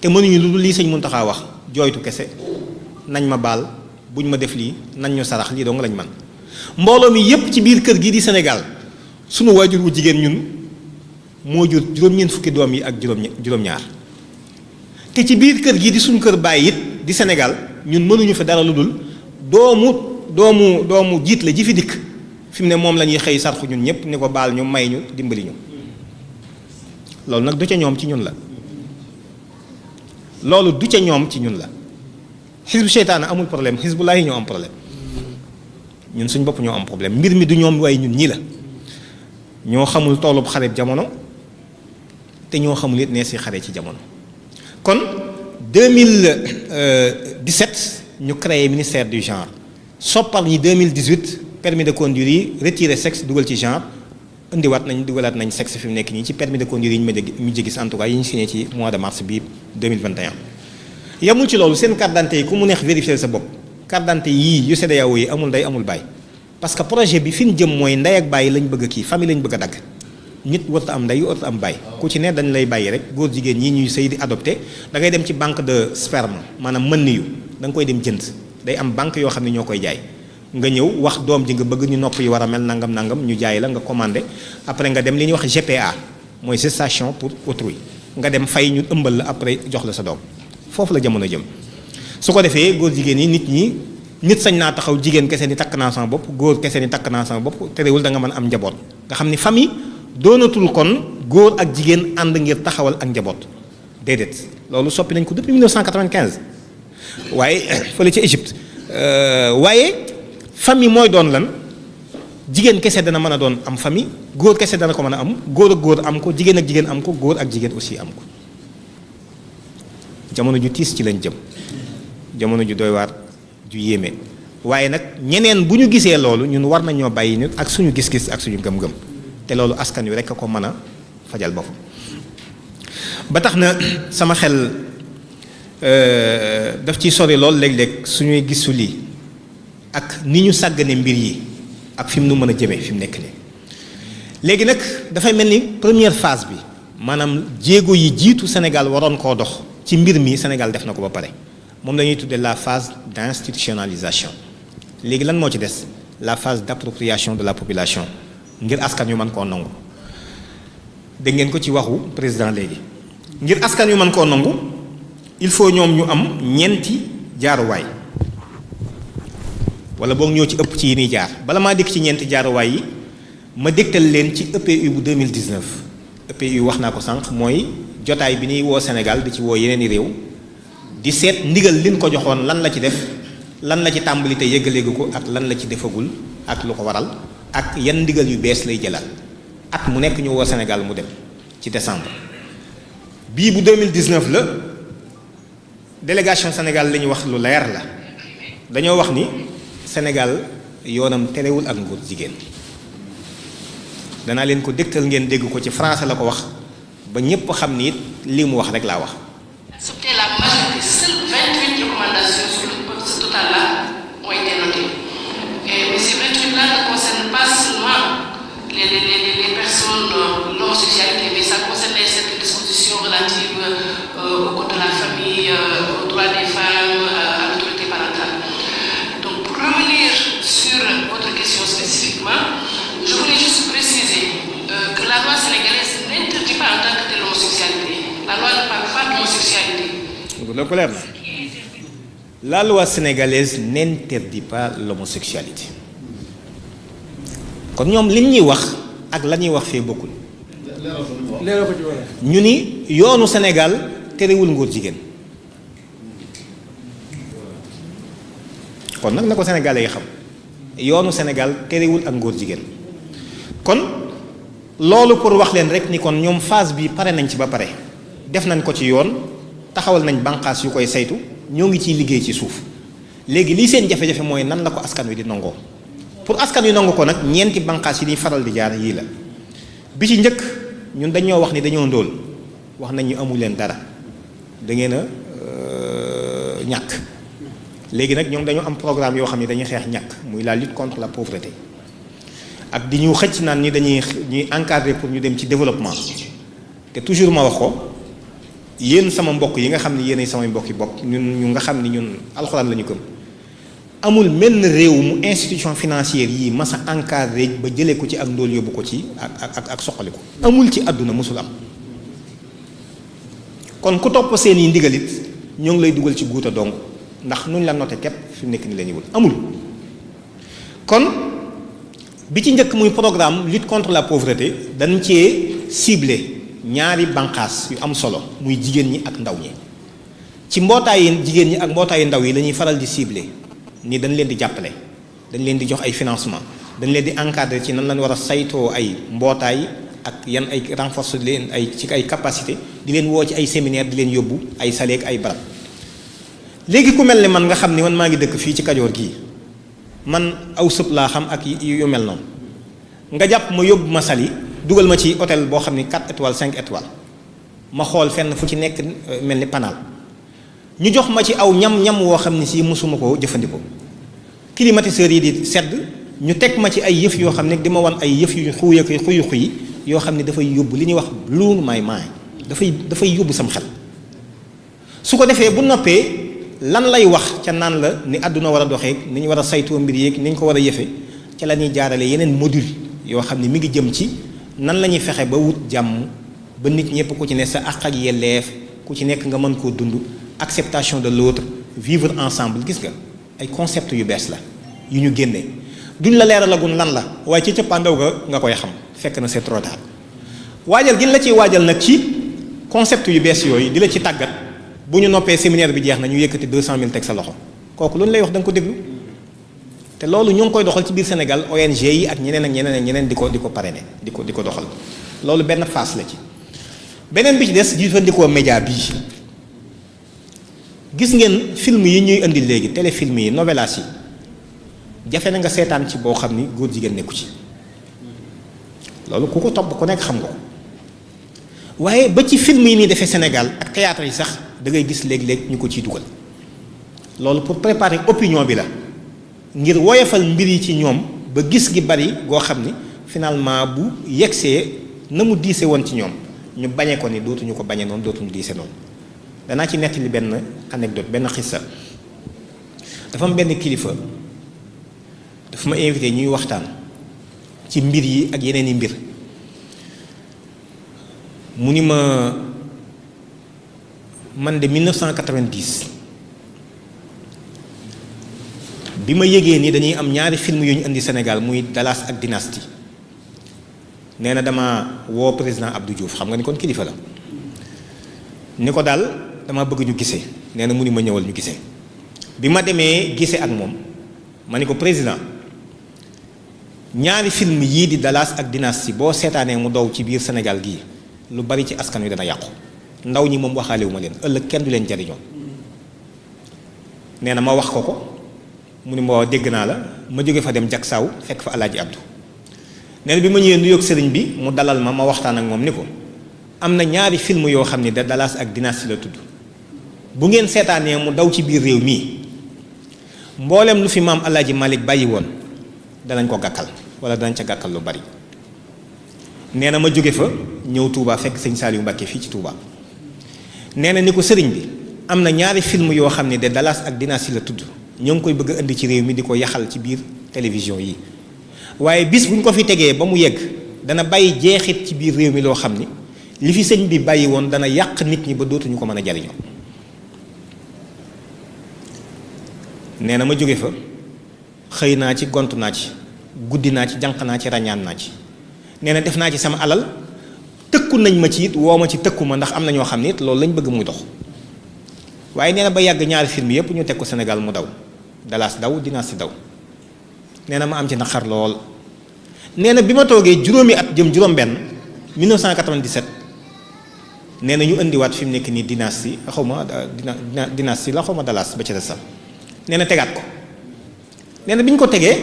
Speaker 1: te mënuñu lu dul lii sëñ Muntaxa wax jooytu kese nañ ma baal buñ ma def lii nañ ñu sarax lii dong lañ man mbooloo mi yépp ci biir kër gi di Sénégal sunu waajur wu jigéen ñun moo jur juróom-ñeent fukki doom yi ak juróom-ñaar te ci biir kër gi di suñu kër bàyyi it di Sénégal ñun mënuñu fi dara lu dul doomu jiit la ji fi dikk fi mu ne moom la ñuy xëy sarxu ñun ñëpp ni ko baal ñu may ñu dimbali ñu loolu nag du ca ñoom ci ñun la loolu du ca ñoom ci ñun la xisbu seytaane amul problème xisbulaahi ñoo am problème ñun suñ bopp ñoo am problème mbir mi du ñoom waaye ñun ñii la ñoo xamul toolub xare jamono te ñoo xamul it nee si xare ci jamono kon 2017 ñu créé ministère du genre soppal ñi 2018 permis de conduire yi retiré sexe dugal ci genre dugalaat nañ sexe fi mu nekk nii ci permis de conduire yi ñu mujj gis en tout cas yi ñu signé ci mois de mars bii 2021. yamul ci loolu seen carte d'identité yi ku mu neex vérifier sa bopp carte d'identité yii yu CEDEAO yi amul ndey amul baay parce que projet bi fi ñu jëm mooy ndey ak baay lañ bëgg a kii famille lañ bëgg a dagg nit warut am ndey warut am baay ku ci ne dañ lay bàyyi rek góor jigéen ñi ñuy sëy di adopté da ngay dem ci banque de sperme maanaam mën niyu da nga koy dem jënd day am banque yoo xam ne ñoo koy jaay nga ñëw wax doom ji nga bëgg ni nopp yi war a mel nangam nangam ñu jaay la nga commandé après nga dem li ñuy wax GPA mooy gestation pour autrui nga dem fay ñu ëmbal la après jox la sa doom foofu la jamono jëm su ko defee góor jigéen yi nit sañ naa taxaw jigéen kese ni takk naa sama bopp góor kese ni takk naa sama bopp terewul da nga mën am njaboot nga xam ni famille doonatul kon góor ak jigéen ànd ngir taxawal ak njaboot déedéet loolu soppi nañ ko depuis 1995 waaye fële ca Égypte waaye famille mooy doon lan jigéen kese dana mën a doon am famille góor kese dana ko mën a am góor ak góor am ko jigéen ak jigéen am ko góor ak jigéen aussi am ko jamono ju tiis ci lañ jëm jamono ju doy waar ju yéeme waaye nag ñeneen bu ñu gisee loolu ñun war nañoo bàyyi nit ak suñu gis-gis ak suñu gëm-gëm te loolu askan wi rekk a ko mën a fajal boppam ba tax na sama xel daf ciy sori lool léeg-léeg suñuy gisu lii ak ni ñu sàggane mbir yi ak fi mu nu mën a jëmee fi mu nekk nii léegi nag dafay mel ni première phase bi maanaam jéego yi jiitu Sénégal waroon koo dox ci mbir mi Sénégal def na ko ba pare moom la ñuy tuddee la phase d'institutionnalisation léegi lan moo ci des la phase d'appropriation de la population ngir askan yu mën koo nangu dégg ngeen ko ci waxu président léegi ngir askan yu mën koo nangu il faut ñoom ñu am ñeenti jaaruwaay wala boog ñoo ci ëpp ci yi ñuy jaar bala maa dikk ci ñeenti jaaruwaay yi ma dégtal leen ci EPU bu 2019 EPU wax naa ko sànq mooy jotaay bi ñuy woo Sénégal di ci woo yeneen i réew di seet ndigal liñ ko joxoon lan la ci def lan la ci tàmbali te yëggaleegu ko ak lan la ci defagul ak lu ko waral ak yan ndigal yu bees lay jëlaat at mu nekk ñu woo Sénégal mu dem ci décembre bii bu 2019 la délégation Sénégal li ñu wax lu leer la dañoo wax ni Sénégal yoonam terewul ak ngóor jigéen danaa leen ko dégtal ngeen dégg ko ci français la ko wax ba ñépp xam ni it lii mu wax rek laa wax.
Speaker 4: Accepter la majorité, seules 28 recommandations sur ce total-là ont été notées. Mais ces 28-là ne concernent pas seulement les personnes, l'homosexualité, mais ça concerne certaines dispositions relatives au code de la famille, aux droits des femmes, à l'autorité parentale. Donc pour revenir sur votre question spécifiquement, je voulais juste préciser que la loi sénégalaise n'interdit pas en tant que telle l'homosexualité. La loi ne parle pas d'homosexualité.
Speaker 1: La loi sénégalaise n'interdit pas l'homosexualité. kon ñoom li ñuy wax ak la ñuy wax fee bokkul. ñu ni yoonu Sénégal terewul ngóor jigéen. kon nag na ko Sénégalais yi xam yoonu Sénégal terewul ak ngóor jigéen kon loolu pour wax leen rek ni kon ñoom phase bi pare nañ ci ba pare def nañ ko ci yoon taxawal nañ bànqaas yu koy saytu ñoo ngi ciy liggéey ci suuf léegi lii seen jafe-jafe mooy nan la ko askan wi di nangoo pour askan wi nangu ko nag ñeenti bànqaas yi ñuy faral di jaar yii la bi ci njëkk ñun dañoo wax ni dañoo ndóol wax nañ ñu amu leen dara da ngeen a ñàkk léegi nag ñoom dañoo am programme yoo xam ne dañuy xeex ñàkk muy la lutte contre la pauvreté ak di ñu xëcc naan ni ñuy encadrer pour ñu dem ci développement te toujours ma wax ko yéen sama mbokk yi nga xam ne yéenay samay mbokk yi bopp ñun ñu nga xam ni ñun alxuraan la ñu gëm amul menn réew mu institution financière yi mas a encadré ba jëlee ko ci ak ndóol yóbbu ko ci ak soxali ko amul ci àdduna mosul am kon ku topp seen i ndigalit ñoo ngi lay dugal ci guuta dong ndax nuñ la noté képp fi mu nekk ni la ñuy wut amul kon bi ci njëkk muy programme lutte contre la pauvreté dañ cee ciblé ñaari banqaas yu am solo muy jigéen ñi ak ndaw ñi ci mbootaayi jigéen ñi ak mbootaayu ndaw yi la ñuy faral di ciblé ni dañ leen di jàppale dañ leen di jox ay financement dañ leen di encadrer ci nan lañ war a saytoo ay mbootaay ak yan ay renforcer leen ay ci ay capacité di leen woo ci ay séminaire di leen yóbbu ay saleek ay barab léegi ku mel ne man nga xam ni man maa ngi dëkk fii ci Kajoor gii man aw sëb laa xam ak yu mel noonu nga jàpp ma yóbbu ma Saly dugal ma ci hôtel boo xam ni 4 étoiles 5 étoiles ma xool fenn fu ci nekk mel ni panaal ñu jox ma ci aw ñam woo xam ni si mosuma koo jëfandikoo climatiseurs yi di sedd ñu teg ma ci ay yëf yoo xam ne di ma wan ay yëf yu xuy yoo xam ne dafay yóbbu li ñuy wax blow my mind dafay yóbbu sam xel su ko defee bu noppee lan lay wax ca naan la ni àdduna war a doxee ni ñu war a saytoo mbir yeeg ni ñu ko war a yëfe ca la ñuy jaarale yeneen module yoo xam ne mi ngi jëm ci nan la ñuy fexe ba wut jàmm ba nit ñëpp ku ci ne sa àq ak yelleef ku ci nekk nga mën koo dund acceptation de l'autre vivre ensemble gis nga ay concept yu bees la yu ñu génnee duñ la leeralagun lan la waaye ci cëppaandaw ga nga koy xam fekk na c'est trop tard waajal gi la ciy waajal nag ci concept yu bees yooyu di la ci tàggat bu ñu noppee séminaire bi jeex na ñu yëkkati 200 000 teg sa loxo kooku lu ñu lay wax da nga ko déglu te loolu ñu ngi koy doxal ci biir Sénégal ONG yi ak ñeneen di ko parrainer di ko doxal loolu benn phase la ci beneen bi ci des jëfandikoo média bii gis ngeen film yi ñuy indi léegi téléfilm yi novelas yi jafe na nga seetaan ci boo xam ni góor jigéen nekku ci loolu ku ko topp ku nekk xam nga ko waaye ba ci film yi nii defee Sénégal ak théâtre yi sax da ngay gis léeg-léeg ñu ko ciy dugal loolu pour préparer opinion bi la ngir woyofal mbir yi ci ñoom ba gis gi bari goo xam ni finalement bu yegsee na mu diise woon ci ñoom ñu bañee ko ni dootuñu ko bañee noonu dootuñu diise noonu. danaa ci nettali benn anecdote benn xissa dafa am benn kilifa dafa ma invité ñuy waxtaan ci mbir yi ak yeneen i mbir mu ni ma man de 1990 bi ma yëgee ni dañuy am ñaari film yu ñu indi Sénégal muy Dallas ak Dynasty nee na dama woo président Abdou Diouf xam nga ni kon kilifa la ni ko daal dama bëgg ñu gisee nee na mu ni ma ñëwal ñu gisee bi ma demee gisee ak moom ma ni ko président ñaari film yii di Dallas ak Dynasty boo seetaanee mu dow ci biir Sénégal gii lu bari ci askan wi dana yàqu ndaw ñi moom waxaale wu ma leen ëllëg kenn du leen jariñoo nee na ma wax ko ko mu ni ma dégg naa la ma jóge fa dem Jaksaaw fekk fa Alaaji Abdou nee na bi ma ñëwee nuyoog sëriñ bi mu dalal ma waxtaan ak moom ni ko am na ñaari film yoo xam ne da Dallas ak Dynasty la tudd bu ngeen seetaanee mu daw ci biir réew mii mboolem lu fi maam Alaaji Malick bàyyi woon danañ ko gàkkal wala danañ ca gàkkal lu bari nee na ma jóge fa ñëw Touba fekk sëñ Saliou Mbacké fii ci Touba nee na ni ko sëriñ bi am na ñaari film yoo xam ne de Dallas ak Dynasty la tudd ñoo ngi koy bëgg a indi ci réew mi di ko yaxal ci biir télévision yi waaye bis bu ñu ko fi tegee ba mu yegg dana bàyyi jeexit ci biir réew mi loo xam ni li fi sëñ bi bàyyi woon dana yàq nit ñi ba dootuñu ko mën a jariñoo nee na ma jóge fa xëy naa ci gont naa ci guddi naa ci jànq naa ci ràññaan naa ci nee na def naa ci sama alal tëkku nañ ma ci it woo ma ci tëkku ma ndax am na ñoo xam ne it loolu lañ bëgg muy dox waaye nee na ba yàgg ñaari film yépp ñu teg ko Sénégal mu daw Dallas daw Dynasty daw nee na ma am ci naqar lool nee na bi ma toogee juróomi at jëm juróom-benn 1997 nee na ñu indiwaat fi mu nekk nii Dynasty xaw ma Dynasty la xaw ma Dallas ba ci des sax nee na tegaat ko nee na bi ñu ko tegee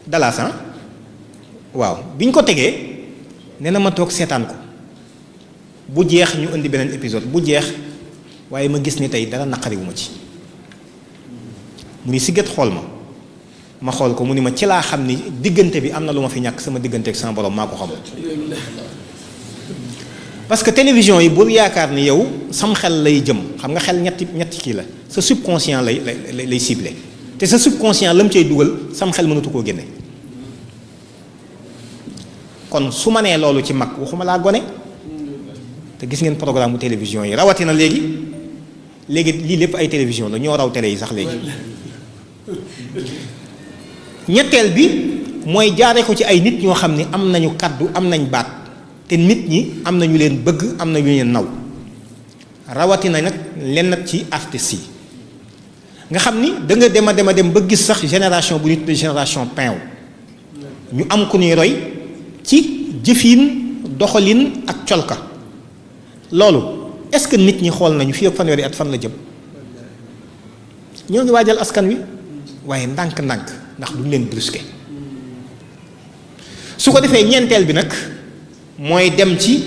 Speaker 1: Dallas waaw bi ñu ko tegee nee na ma toog seetaan ko bu jeex ñu indi beneen épisode bu jeex waaye ma gis ni tey dara naqariwu ma ci mu ni si gët xool ma xool ko mu ni ma ci laa xam ni diggante bi am na lu ma fi ñàkk sama diggante ak sama borom maa ko xamul parce que télévision yi bul yaakaar ni yow sam xel lay jëm xam nga xel ñetti kii la sa subconscient lay ciblé te sa subconscient la mu cay dugal sam xel mënatu koo génne kon su ma nee loolu ci mag waxuma laa gone te gis ngeen programme bu télévision yi rawatina léegi lii lépp ay télévision la ñoo raw télé yi sax léegi ñetteel bi mooy jaare ko ci ay nit ñoo xam ni am nañu kàddu am nañ baat te nit ñi am na ñu leen bëgg am na ñu leen naw rawatina nag lenn ci artistes yi nga xam ni da nga dem ba gis sax génération bu nit de génération pain ñu am ku ñuy roy ci jëfin doxalin ak colka loolu est-ce que nit ñi xool nañu fii ak fanweeri at fan la jëm ñoo ngi waajal askan wi waaye ndànk-ndànk ndax duñ leen brusquer su ko defee ñeenteel bi nag mooy dem ci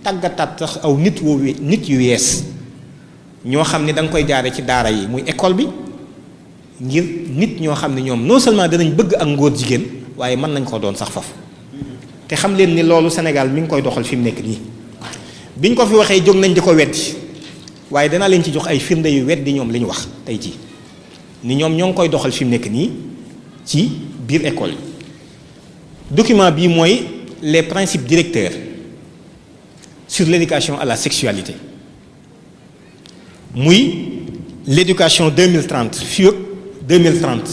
Speaker 1: tàggataat sax aw nit yu yees ñoo xam ne da nga koy jaare ci daara yi muy école bi ngir nit ñoo xam ne ñoom non seulement danañ bëgg ak ngóor jigéen waaye mën nañ koo doon sax faf te xam leen ni loolu Sénégal mi ngi koy doxal fi mu nekk nii biñ ko fi waxee jóg nañ di ko weddi waaye danaa leen ci jox ay firnde yu weddi ñoom li ñu wax tey jii ni ñoom ñoo ngi koy doxal fi mu nekk nii ci biir école yi document bii mooy les principes directeurs sur l'éducation à la sexualité muy l'éducation 2030 fii ak 2030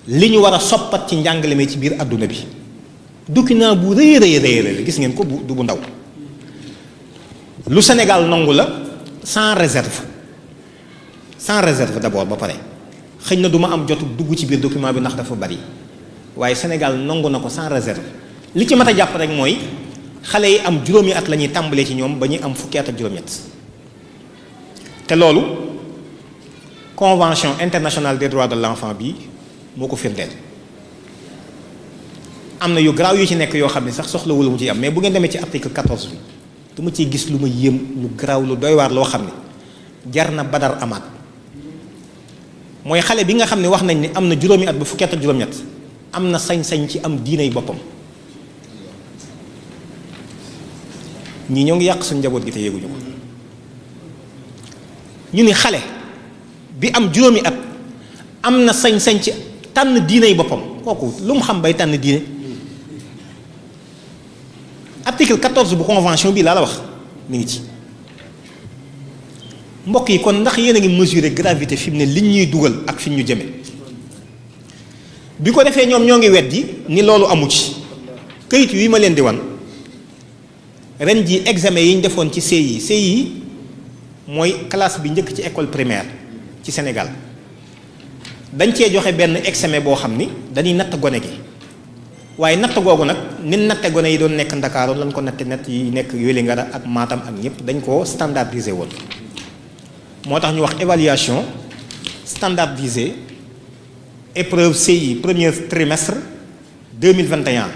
Speaker 1: li ñu war a soppat ci njàngale mi ci biir àdduna bi document bu rëy la gis ngeen ko du bu ndaw lu Sénégal nangu la sans réserve d'abord ba pare xëy na du ma am jotu dugg ci biir document bi ndax dafa bari waaye Sénégal nangu na ko sans réserve li ci mat a jàpp rek mooy xale yi am juróomi at la ñuy tàmbalee ci ñoom ba ñuy am fukki at ak juróom-ñett te loolu convention internationale des droits de l'enfant bi moo ko firndeel am na yu garaaw yu ci nekk yoo xam ne sax soxlawul mu ci am mais bu ngeen demee ci article 14 bi dama ciy gis lu ma yéem lu garaaw lu doy waar loo xam ne jar na badar amaat mooy xale bi nga xam ne wax nañ ni am na juróomi at ba fukki at ak juróom-ñett am na sañ-sañ ci am diinay boppam ñii ñoo ngi yàq suñu njaboot gi te yéeguñu ko ñu ni xale bi am juróomi at am na sañ-sañ ci tànn diinay boppam kooku lu mu xam bay tànn diine article 14 bu convention bi laa la wax mi ngi ci mbokk yi kon ndax yéen a ngi mesurer gravité fi mu ne liñ ñuy dugal ak fi ñu jëme bi ko defee ñoom ñoo ngi weddi ni loolu amu ci këyit wi ma leen di wan ren ji examen yi ñu defoon ci CI mooy classe bi njëkk ci école primaire ci Sénégal dañ cee joxe benn examen boo xam ni dañuy natt gone gi waaye natt googu nag ni natte gone yi doon nekk Ndakaaru lañ ko natte natt yi nekk Vélingara ak Matam ak ñëpp dañ koo standardisé woon moo tax ñu wax évaluation standardisée épreuve CI premier trimestre 2021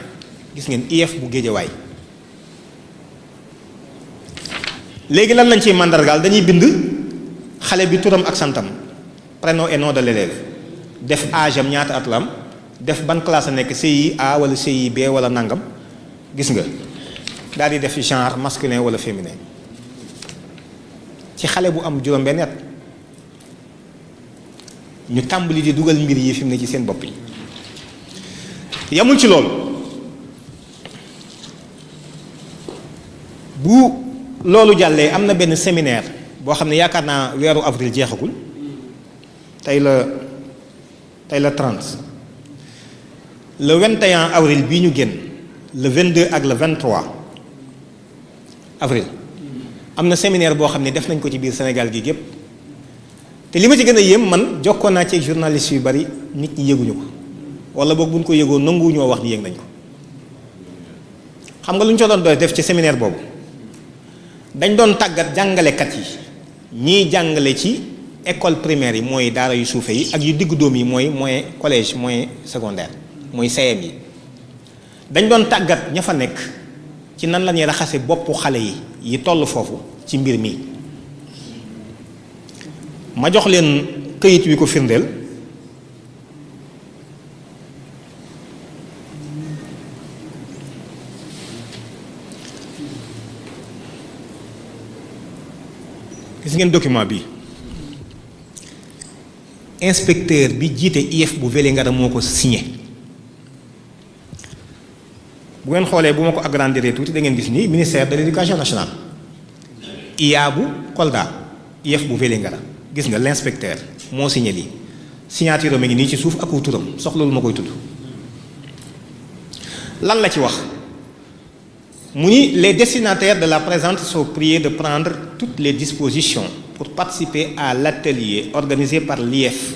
Speaker 1: gis ngeen IEF bu Géejawaay léegi lan lañ ciy màndargaal dañuy bind xale bi turam ak santam prénom et nom de l'élève def âge am ñaata at la am def ban classe a nekk CI A wala CI B wala nangam gis nga daal di def genre masculin wala féminin ci xale bu am juróom benn at ñu tàmbali di dugal mbir yi fi mu ne ci seen bopp yi yamul ci loolu bu loolu jàllee am na benn séminaire boo xam ne yaakaar naa weeru avril jeexagul tey la 30 le 21 avril bii ñu génn le 22 ak le 23 avril am na séminaire boo xam ne def nañ ko ci biir Sénégal gi gépp te li ma ci gën a yéem man jokkoon naa ci journaliste yu bari nit ñi yëguñu ko wala boog buñ ko yëgoo nanguwuñoo wax ni yëg nañ ko xam nga lu ñu doon def ci séminaire boobu dañ doon tàggat jàngalekat yi ñiy jàngale ci école primaire yi mooy daara yu suufe yi ak yu diggu doom yi mooy moyen collège moyen secondaire mooy CM yi dañ doon tàggat ña fa nekk ci nan la ñuy raxase boppu xale yi toll foofu ci mbir mi ma jox leen këyit wi ko firndeel gis ngeen document bi inspecteur bi jiite IEF bu Vélingara moo ko signé bu ngeen xoolee bu ma ko agrandir tuuti da ngeen gis ni ministère de l'éducation nationale IA bu Kolda IEF bu Vélingara gis nga l'inspecteur moo signé lii signature mi ngi nii ci suuf ak wu turam soxla lu ma koy tudd lan la ci wax mu ni les destinataires de la présente sont priés de prendre toutes les dispositions pour participer à l'atelier organisé par l'IEF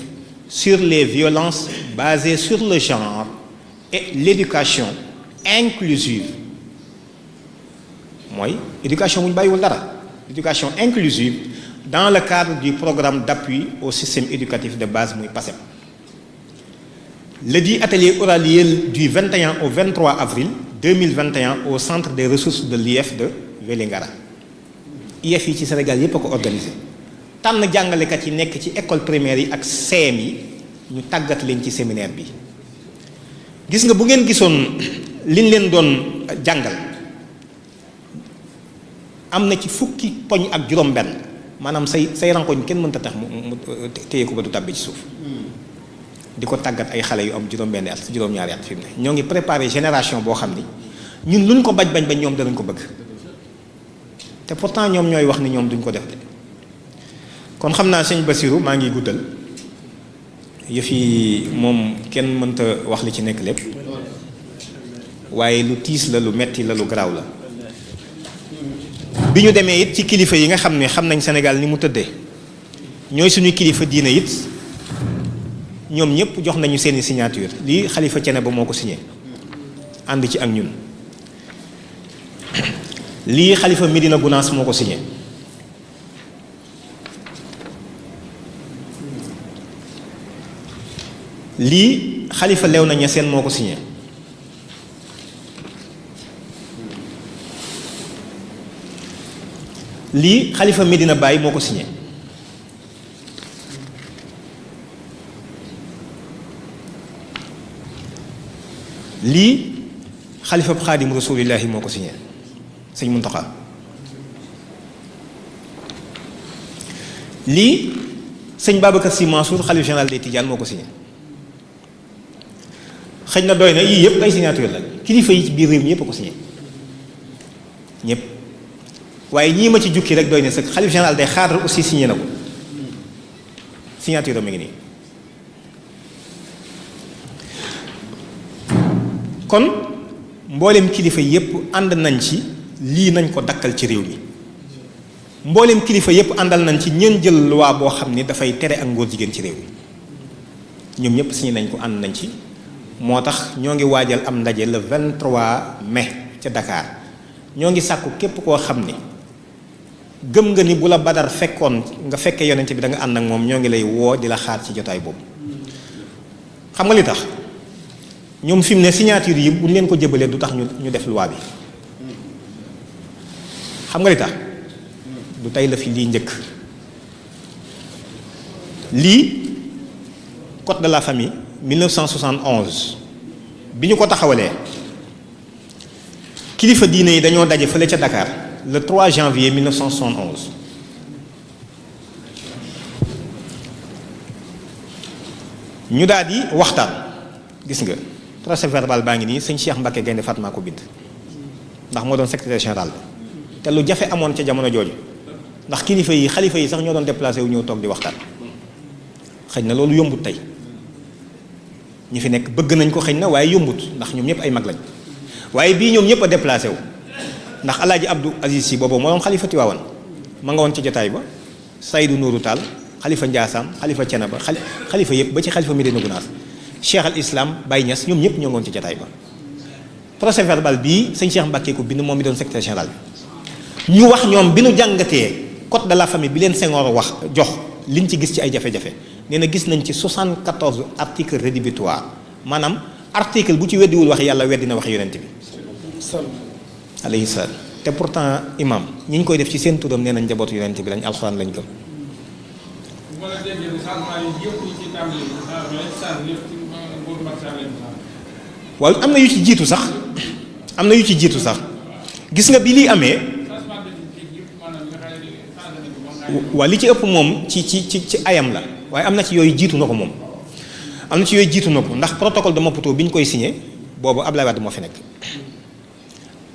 Speaker 1: sur les violences basées sur le genre et l'éducation inclusive mooy éducation bu ñu bàyyiwul dara éducation inclusive dans le cadre du programme d'appui au système éducatif de base muy PASEP. Le dit atelier aura lieu du 21 au 23 avril 2021 au centre des ressources de l'IEF de Vélingara. IEF yi ci Sénégal yépp a ko organisé tànn jàngalekat yi nekk ci école primaire yi ak CM yi ñu tàggat leen ci séminaire bi gis nga bu ngeen gisoon liñ leen doon jàngal am na ci fukki poñ ak juróom-benn maanaam say rankoñ kenn mënta tax mu téye ko ba du tàbbi ci suuf di ko tàggat ay xale yu am juróom-benn at juróom-ñaari at fi mu ne ñoo ngi préparé génération boo xam ni ñun luñ ko bañ ñoom danañ ko bëgg te pourtant ñoom ñooy wax ni ñoom duñ ko def de kon xam naa sëñ Bassirou maa ngi guddal yëf yi moom kenn mënta wax li ci nekk lépp waaye lu tiis la lu metti la lu garaaw la bi ñu demee it ci kilifa yi nga xam ne xam nañ Sénégal ni mu tëddee ñooy suñu kilifa diine it ñoom ñëpp jox nañu seeni signature lii xalifa cene ba moo ko signé ànd ci ak ñun lii xalifa Medina Gounass moo ko signé lii xalifa Léona Niassène moo ko signé lii xalifa Medina Baye moo ko signé lii xalifa Xaadim Rasulillahi moo ko signé sëñ Muntaxa lii sëñ Babacar Sy Mansour xalifa général des Tidianes moo ko signé xëy na doy na yii yëpp ay signature la kilifa yi ci biir réew mi ñëpp a ko signé ñëpp waaye ñii ma ci jukki rek doy na sëkk xalifa général day xaar aussi signé na ko signature am mi ngi nii kon mboolem kilifa yëpp ànd nañ ci lii nañ ko dakkal ci réew mi mboolem kilifa yëpp àndal nañ ci ñeen jël loi boo xam ni dafay tere ak ngóor jigéen ci réew mi ñoom ñëpp signé nañ ko ànd nañ ci moo tax ñoo ngi waajal am ndaje le 23 mai ca Dakar ñoo ngi sàkku képp koo xam ni gëm nga ni bu la Badar fekkoon nga fekkee yonent bi da nga ànd ak moom ñoo ngi lay woo di la xaar ci jotaay boobu xam nga li tax ñoom fi mu ne signature yi bu ñu leen ko jëbalee du tax ñu def loi bi xam nga li tax du tey la fi lii njëkk lii code de la famille 1971 bi ñu ko taxawalee kilifa diine yi dañoo daje fële ca Dakar le 3 janvier 1971 ñu daal di waxtaan gis nga procès verbal baa ngi nii sëñ Cheikh Mbacke Gaynde Fatma ko bind ndax moo doon secrétaire général te lu jafe amoon ca jamono jooju ndax kilifa yi xalifa yi sax ñoo doon déplacé wu ñëw toog di waxtaan xëy na loolu yombut tey ñi fi nekk bëgg nañ ko xëy na waaye yombut ndax ñoom ñëpp ay mag lañ waaye bii ñoom ñëpp a déplacé wu ndax alaaji Abdou Aziz Sy boobu moo doon xalifa Tiwaawan ma nga woon ci jotaay ba Seydou Nourou Tall xalifa Ndiassane xalifa Thiénaba xalifa yëpp ba ci xalifa Médina Gounass Cheikh al Islam Baye Niass ñoom ñëpp ñoo ngi woon ci jotaay ba procès verbal bii sëñ Cheikh Mbacke ko bind moom mi doon secrétaire général bi ñu wax ñoom bi nu jàngatee code de la famille bi leen Senghor wax jox liñ ci gis ci ay jafe-jafe nee na gis nañ ci 74 articles rédhibitoires maanaam article bu ci weddiwul wax yàlla weddi na wax yonent bi alayhi salaam te pourtant imam ñi ñu koy def ci seen turam nee nañ njabootu yonent bi lañ alxuraan lañ gëm waaw am na yu ci jiitu sax gis nga bi lii amee waa li ci ëpp moom ci ayam la waaye am na ci yooyu jiitu na ko moom ndax protocole de Maputo bi ñu koy signé boobu Abdoulaye Wade moo fi nekk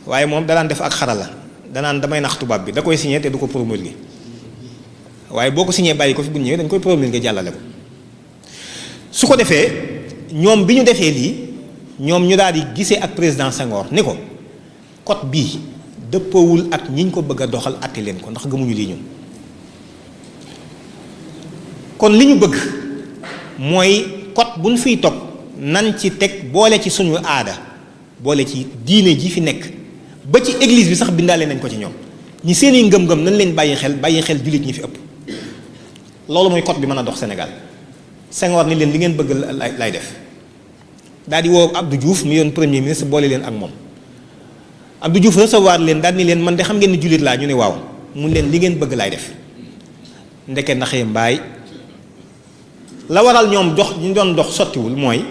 Speaker 1: waaye moom danaan def ak xarala danaan damay nax tubaab bi da koy signé te du ko promulguer waaye boo ko signé bàyyi ko fi bu ñëwee dañ koy promulguer jàllale ko su ko defee ñoom bi ñu defee lii ñoom ñu daal di gisee ak président Senghor ni ko code bii dëppoowul ak ñi ñu ko bëgg a doxal àtte leen ko ndax gëmuñu lii ñun kon li ñu bëgg mooy code bu ñu fiy topp nan ci teg boole ci suñu aada boole ci diine ji fi nekk ba ci église bi sax bindaale nañ ko ci ñoom ñi seeni ngëm-ngëm nañ leen bàyyi xel jullit ñi fi ëpp loolu mooy code bi mën a dox Sénégal Senghor ni leen li ngeen bëgg lay def daal di woo Abdou Diouf mi yoon premier ministre boole leen ak moom Abdou Diouf recevoir leen daal ni leen man de xam ngeen ni jullit laa ñu ne waaw mun leen li ngeen bëgg laay def ndeke naxee mbaay la waral ñoom ñu doon dox sottiwul mooy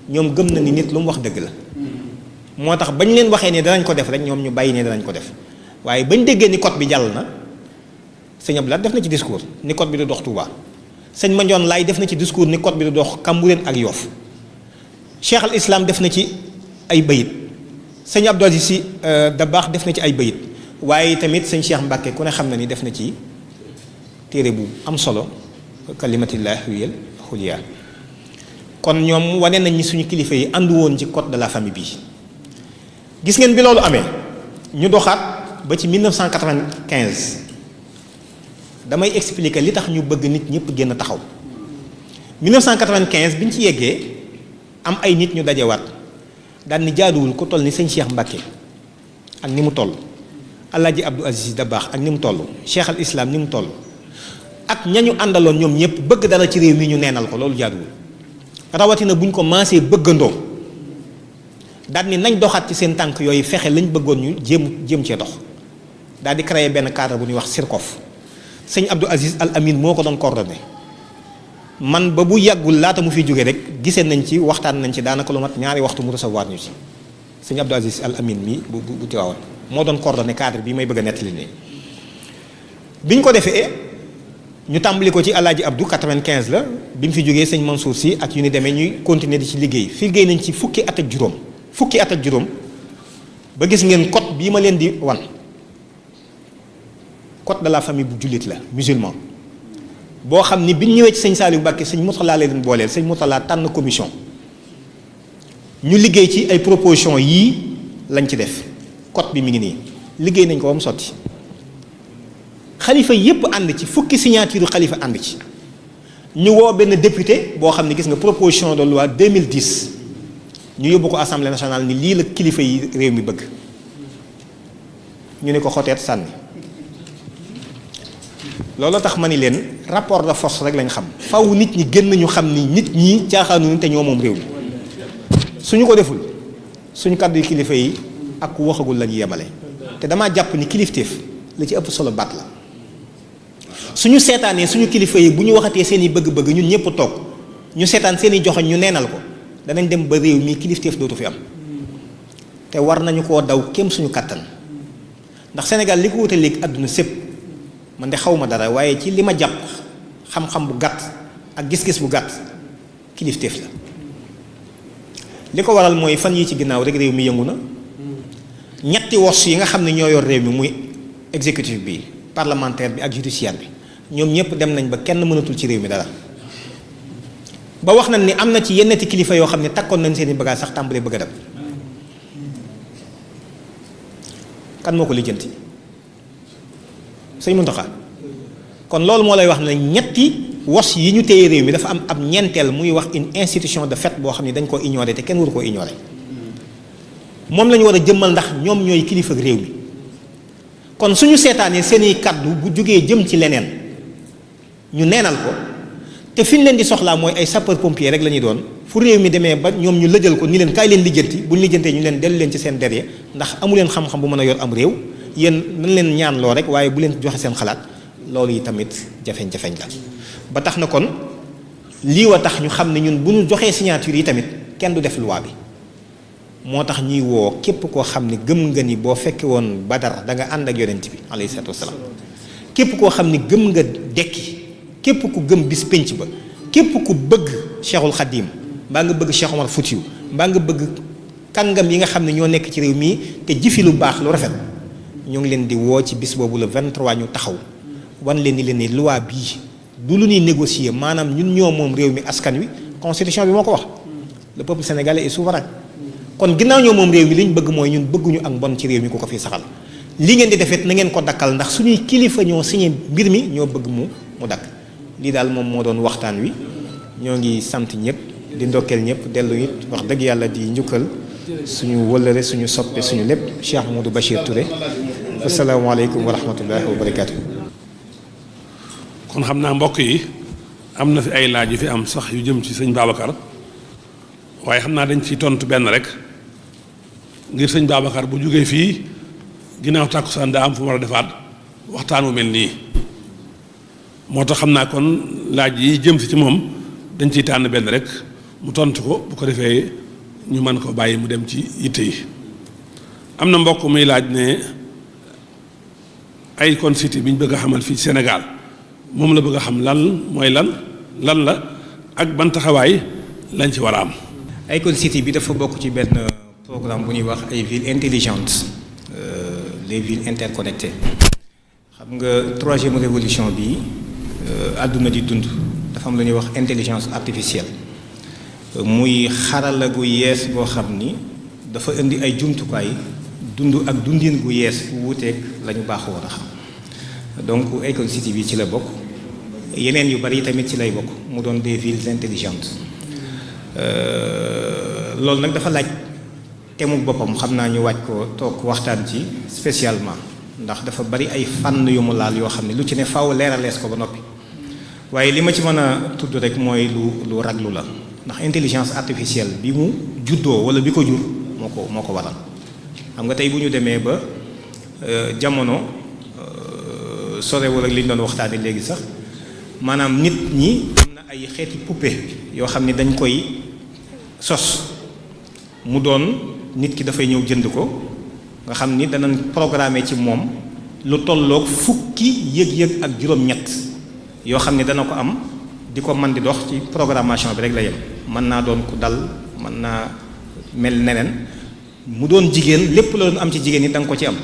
Speaker 1: ñoom gëm na ni nit lu mu wax dëgg la moo tax bañ leen waxee ne danañ ko def rek ñoom ñu bàyyi ne danañ ko def waaye bañ déggee ni code bi jàll na sëñ Abdoulaye def na ci discours ni code bi du dox Touba sëñ Mandione Laye def na ci discours ni code bi du dox Cambérène ak Yoff Cheikh al Islam def na ci ay bayit sëñ Abdou Aziz Sy Dabakh def na ci ay bayit waaye tamit sëñ Cheikh Mbacke ku ne xam na ni def na ci téere bu am solo kalimatillahi wiyal xuliya kon ñoom wane nañ ni suñu kilifa yi àndu woon ci code de la famille bii gis ngeen bi loolu amee ñu doxaat ba ci 1995 damay expliquer li tax ñu bëgg nit ñëpp génn taxaw 1995 bi ñu ci yeggee am ay nit ñu dajewaat daal ni jaaduwul ku toll ni sëñ Cheikh Mbacke ak ni mu toll Alaaji Abdou Aziz Dabakh ak ni mu toll Cheikh al Islam ni mu toll ak ñañu àndaloon ñoom ñëpp bëgg dara ci réew mi ñu neenal ko loolu jaaduwul rawatina buñ ko maasee bëggandoo daal ni nañ doxaat ci seen tànk yooyu fexe lañ bëggoon ñu jéem cee dox daal di créer benn cadre bu ñuy wax SIRCOF sëñ Abdou Aziz Al Amin moo ko doon coordonné man ba bu yàggul laata mu fi jógee rek gisee nañ ci waxtaan nañ ci daanaka lu mat ñaari waxtu mu recevoir ñu ci sëñ Abdou Aziz Al Amin mi bu Tiwaawan moo doon coordonné cadre bi may bëgg a nettali nii biñ ko defee ñu tàmbali ko ci Alaaji Abdou 95 la bi mu fi jógee sëñ Mansour Sy ak yu ni demee ñuy continuer di ci liggéey fi liggéey nañ ci fukki at ak juróom ba gis ngeen code bii ma leen di wan code de la famille bu jullit la musulman boo xam ni biñ ñëwee ci sëñ Saliou Mbacké sëñ Mourtala la leen booleel sëñ Mourtala tànn commission ñu liggéey ci ay proposition yii lañ ci def code bi mi ngi nii liggéey nañ ko ba mu sotti xalifa yépp ànd ci fukki signature xalifa ànd ci ñu woo benn député boo xam ne gis nga proposition de loi 2010 ñu yóbbu ko assemblée nationale ni lii la kilifa yi réew mi bëgg ñu ne ko xoteet sànni loolu tax ma ni leen rapport de force rek lañ xam faw nit ñi gën nañu xam ni nit ñi caaxaanuñu te ñoo moom réew mi suñu ko deful suñu kàddu yi kilifa yi ak waxagul la ñu yemale te damaa jàpp ni kilifteef la ci ëpp solo baat la suñu seetaanee suñu kilifa yi bu ñu waxatee seen i bëgg-bëgg ñun ñëpp toog ñu seetaan seen i joxoñ ñu neenal ko danañ dem ba réew mi kilifteef dootu fi am te war nañu koo daw kem suñu kàttan ndax Sénégal li ko wute léegi àdduna sépp man de xaw ma dara waaye ci li ma jàpp xam-xam bu gàtt ak gis-gis bu gàtt kilifteef la li ko waral mooy fan yi ci ginnaaw rek réew mi yëngu na ñetti wos yi nga xam ne ñoo yor réew mi muy exécutif bi parlementaire bi ak judiciaire bi ñoom ñëpp dem nañ ba kenn mënatul ci réew mi dara ba wax nañ ni am na ci yenneti kilifa yoo xam ne takkoon nañ seen i bagage sax tàmbalee bëgg a dem kan moo ko lijjanti sëñ Muntaxa kon loolu moo lay wax ne ñetti wos yi ñu téye réew mi dafa am ab ñeenteel muy wax une institution de fait boo xam ne dañ koo ignorer te kenn waru koo ignorer moom la ñu war a jëmmal ndax ñoom ñooy kilifa réew mi kon suñu seetaanee seeni kàddu bu jógee jëm ci leneen ñu neenal ko te fi ñu leen di soxlaa mooy ay sapeur pompier rek la ñuy doon fu réew mi demee ba ñoom ñu lëjal ko ni leen kaay leen lijjanti bu ñu lijjantee ñu leen dellu leen ci seen derrière ndax amu leen xam-xam bu mën a yor am réew yéen nañ leen ñaan loo rek waaye bu leen joxe seen xalaat loolu yi tamit jafeñ-jafeñ la ba tax na kon lii wa tax ñu xam ne ñun bu ñu joxee signature yi tamit kenn du def loi bi moo tax ñuy woo képp koo xam ne gëm nga ni boo fekke woon Badar da nga ànd ak yonent bi alayhi salaatu wasalaam képp koo xam ne gëm nga dekki képp ku gëm bis pénc ba képp ku bëgg Cheikhul Khadim mbaa nga bëgg Cheikh Omar Foutiyou mbaa nga bëgg kàngam yi nga xam ne ñoo nekk ci réew mii te jëfi lu baax lu rafet ñu ngi leen di woo ci bis boobu le 23 ñu taxaw wan leen ni leen ni loi bii du lu ñuy négocier maanaam ñun ñoo moom réew mi askan wi constitution bi moo ko wax le peuple sénégalais est souverain kon ginnaaw ñoo moom réew mi li ñu bëgg mooy ñun bëgguñu ak mbon ci réew mi ku ko fi saxal li ngeen di defet na ngeen ko dakkal ndax suñuy kilifa ñoo signé mbir mi ñoo bëgg mu dakk lii daal moom moo doon waxtaan wi ñoo ngi sant ñëpp di ndokkeel ñëpp dellu it wax dëgg yàlla di njukkal suñu wëllëre suñu soppe suñu lépp Cheikh Modou Bachir Touré asalaamaaleykum wa rahmatullahi wa barakaatu.
Speaker 5: kon xam naa mbokk yi am na fi ay laaj yu fi am sax yu jëm ci sëñ Babacar waaye xam naa dañ ci tontu benn rek ngir sëñ Babacar bu jógee fii ginnaaw tàkkusaan daa am fu mu war a defaat waxtaan wu mel nii moo tax xam naa kon laaj yi jëm si ci moom dañ ciy tànn benn rek mu tontu ko bu ko defee ñu mën ko bàyyi mu dem ci yitte yi am na mbokk muy laaj ne ay kon cité bi ñu bëgg a xamal fii Sénégal moom la bëgg a xam lan mooy lan la ak ban taxawaay lañ ci war a am.
Speaker 1: Icon City bi dafa bokk ci benn programme bu ñuy wax ay villes intelligentes les villes interconnectées xam nga troisième révolution bi àdduna di dund dafa am lu ñuy wax intelligence artificielle muy xarala gu yees boo xam ni dafa indi ay jumtukaay dund ak dundin gu yees fu wuuteeg la ñu baaxoo woon a xam donc Icon City bi ci la bokk yeneen yu bari tamit ci lay bokk mu doon des villes intelligentes loolu nag dafa laaj temu boppam xam naa ñu waaj ko toog waxtaan ci spécialement ndax dafa bari ay fànn yu mu laal yoo xam ne lu ci ne faaw leeralees ko ba noppi waaye li ma ci mën a tudd rek mooy lu raglu la ndax intelligence artificielle bi mu juddoo wala bi ko jur moo ko waral xam nga tey bu ñu demee ba jamono sorewul ak li ñu doon waxtaane léegi sax maanaam nit ñi am na ay xeeti poupée yoo xam ne dañ koy sos mu doon nit ki dafay ñëw jënd ko nga xam ni danañ programmer ci moom lu tolloog fukki yëg-yëg ak juróom-ñett yoo xam ne dana ko am di ko man di dox ci programmation bi rek la yem mën naa doon ku dal mën naa mel neneen mu doon jigéen lépp la doon am ci jigéen yi da nga ko ci am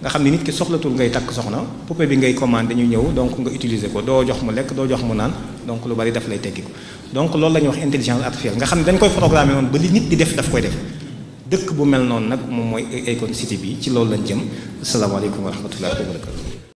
Speaker 1: nga xam ne nit ki soxlatul ngay takk soxna poupée bi ngay commandé ñu ñëw donc nga utiliser ko doo jox mu lekk doo jox mu naan donc lu bari daf lay tekki ko donc loolu la ñuy wax intelligence artificielle nga xam ne dañ koy programmer woon ba li nit di def daf koy def dëkk bu mel noonu nag moom mooy Akon City bi ci loolu lañ jëm asalaamaaleykum wa rahmatullahi wa barakatu